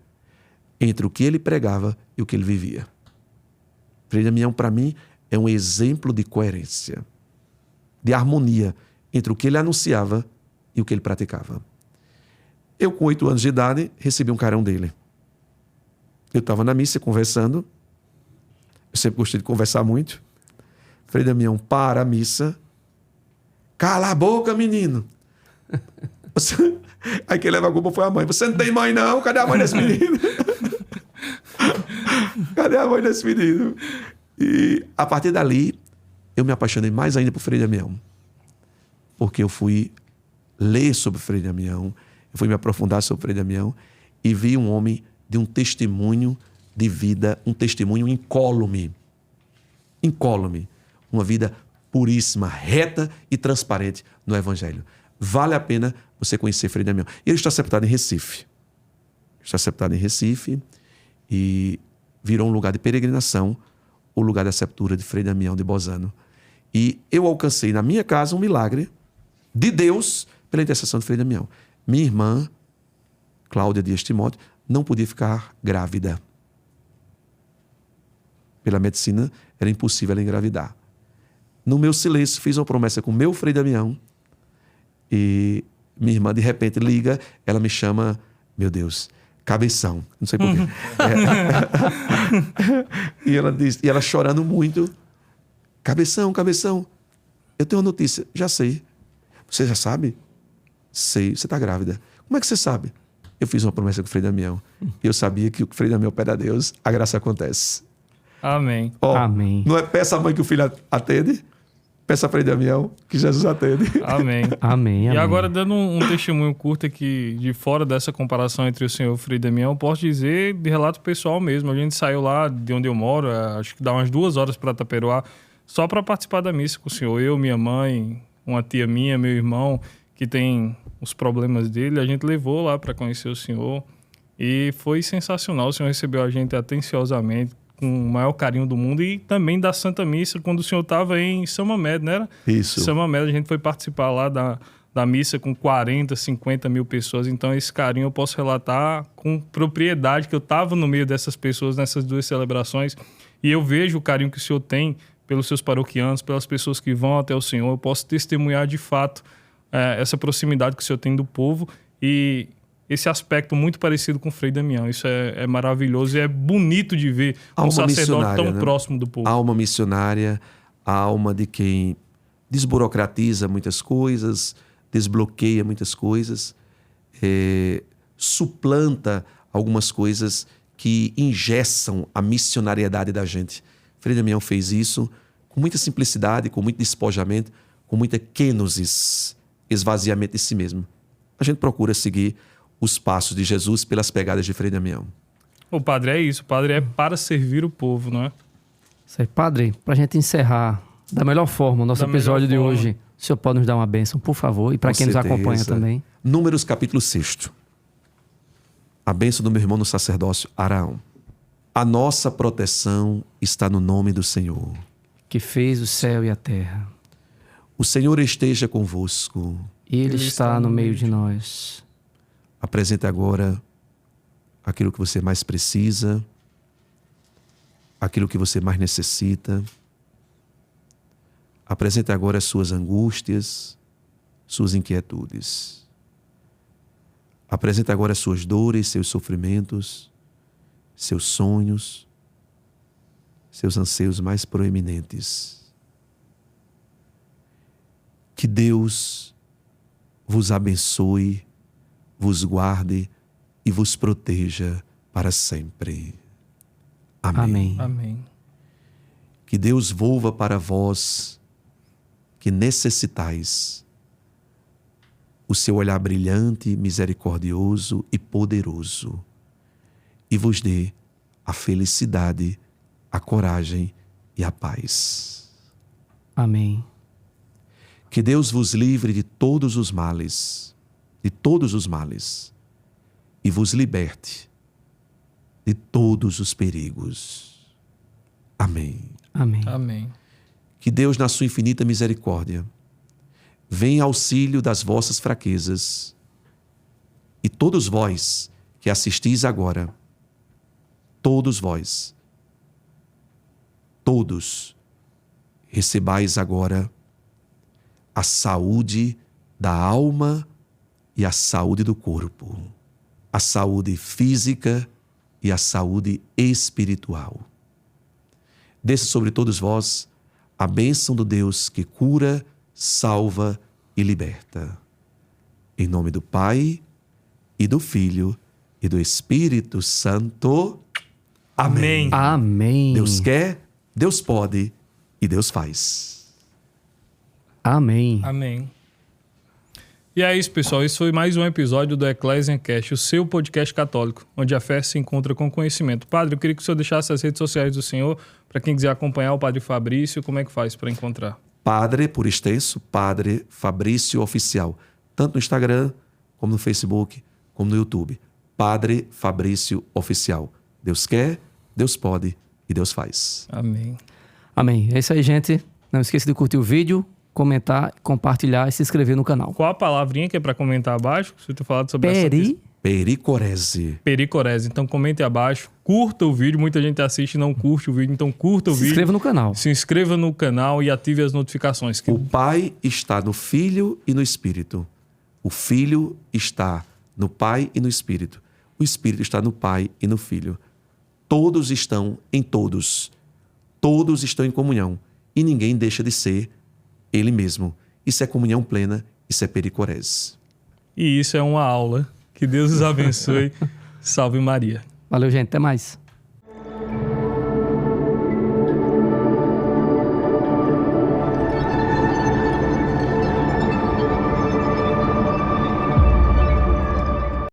entre o que ele pregava e o que ele vivia. Frei Damião, para mim, é um exemplo de coerência, de harmonia entre o que ele anunciava e o que ele praticava. Eu, com 8 anos de idade, recebi um carão dele. Eu estava na missa conversando. Eu sempre gostei de conversar muito. Frei Damião para a missa. Cala a boca, menino. Aí quem leva a culpa foi a mãe. Você não tem mãe, não? Cadê a mãe desse menino? Cadê a mãe desse menino? E a partir dali, eu me apaixonei mais ainda por Frei Damião. Porque eu fui ler sobre Frei Damião, eu fui me aprofundar sobre Frei Damião e vi um homem de um testemunho de vida, um testemunho incólume. Incólume. Uma vida puríssima, reta e transparente no Evangelho. Vale a pena você conhecer Frei Damião. E ele está sepultado em Recife. Está sepultado em Recife e virou um lugar de peregrinação, o lugar da sepultura de Frei Damião de Bozano. E eu alcancei na minha casa um milagre de Deus pela intercessão de Frei Damião. Minha irmã, Cláudia Dias Timóteo, não podia ficar grávida. Pela medicina, era impossível ela engravidar. No meu silêncio, fiz uma promessa com o meu Frei Damião e minha irmã, de repente, liga, ela me chama, meu Deus, Cabeção. Não sei porquê. E ela diz, e ela chorando muito, Cabeção, eu tenho uma notícia. Já sei. Você já sabe? Sei. Você está grávida. Como é que você sabe? Eu fiz uma promessa com o Frei Damião. E eu sabia que o Frei Damião pede a Deus, a graça acontece. Amém. Amém. Não é peça a mãe que o filho atende? Peça a Frei Damião que Jesus atende. Amém. Amém. E agora, dando um testemunho curto aqui, de fora dessa comparação entre o senhor e o Frei Damião, eu posso dizer de relato pessoal mesmo. A gente saiu lá de onde eu moro, acho que dá umas 2 horas para Taperoá, só para participar da missa com o senhor. Eu, minha mãe, uma tia minha, meu irmão, que tem os problemas dele, a gente levou lá para conhecer o senhor. E foi sensacional. O senhor recebeu a gente atenciosamente, com o maior carinho do mundo, e também da Santa Missa, quando o senhor estava em São Mamed, não era? Isso. São Mamed, a gente foi participar lá da missa com 40, 50 mil pessoas. Então, esse carinho eu posso relatar com propriedade, que eu estava no meio dessas pessoas nessas 2 celebrações, e eu vejo o carinho que o senhor tem pelos seus paroquianos, pelas pessoas que vão até o senhor. Eu posso testemunhar de fato essa proximidade que o senhor tem do povo e esse aspecto muito parecido com o Frei Damião. Isso é maravilhoso e é bonito de ver um sacerdote tão próximo do povo. Alma missionária, a alma de quem desburocratiza muitas coisas, desbloqueia muitas coisas, suplanta algumas coisas que engessam a missionariedade da gente. Frei Damião fez isso com muita simplicidade, com muito despojamento, com muita kenosis, esvaziamento de si mesmo. A gente procura seguir os passos de Jesus pelas pegadas de Frei Damião. O padre é isso. O padre é para servir o povo, não é? Isso aí, padre, para a gente encerrar da melhor forma o nosso Da melhor episódio de forma. hoje, o senhor pode nos dar uma bênção, por favor, e para Com quem nos certeza. acompanha também. Números capítulo 6. A bênção do meu irmão no sacerdócio Araão. A nossa proteção está no nome do Senhor. Que fez o céu e a terra. O Senhor esteja convosco. Ele está no meio de nós. Apresente agora aquilo que você mais precisa, aquilo que você mais necessita. Apresente agora as suas angústias, suas inquietudes. Apresente agora as suas dores, seus sofrimentos, seus sonhos, seus anseios mais proeminentes. Que Deus vos abençoe, vos guarde e vos proteja para sempre. Amém. Amém. Amém. Que Deus volva para vós que necessitais o seu olhar brilhante, misericordioso e poderoso e vos dê a felicidade, a coragem e a paz. Amém. Que Deus vos livre de todos os males, e vos liberte de todos os perigos. Amém. Amém. Amém. Que Deus, na sua infinita misericórdia, venha em auxílio das vossas fraquezas. E todos vós que assistis agora, todos vós, todos, recebais agora a saúde da alma e a saúde do corpo, a saúde física e a saúde espiritual. Desça sobre todos vós a bênção do Deus que cura, salva e liberta. Em nome do Pai, e do Filho, e do Espírito Santo. Amém. Amém. Deus quer, Deus pode e Deus faz. Amém. Amém. E é isso, pessoal. Esse foi mais um episódio do EcclesiaCast, o seu podcast católico, onde a fé se encontra com conhecimento. Padre, eu queria que o senhor deixasse as redes sociais do senhor, para quem quiser acompanhar o Padre Fabrício, como é que faz para encontrar? Padre, por extenso, Padre Fabrício Oficial. Tanto no Instagram, como no Facebook, como no YouTube. Padre Fabrício Oficial. Deus quer, Deus pode e Deus faz. Amém. Amém. É isso aí, gente. Não esqueça de curtir o vídeo, comentar, compartilhar e se inscrever no canal. Qual a palavrinha que é para comentar abaixo? Você tem falado sobre essa Pericorese. pericorese. Então comente abaixo, curta o vídeo. Muita gente assiste e não curte o vídeo, então curta o Se vídeo. inscreva no canal. Se inscreva no canal e ative as notificações. O Pai está no Filho e no Espírito. O Filho está no Pai e no Espírito. O Espírito está no Pai e no Filho. Todos estão em todos. Todos estão em comunhão. E ninguém deixa de ser ele mesmo. Isso é comunhão plena, isso é pericorese. E isso é uma aula. Que Deus os abençoe. Salve Maria. Valeu, gente. Até mais.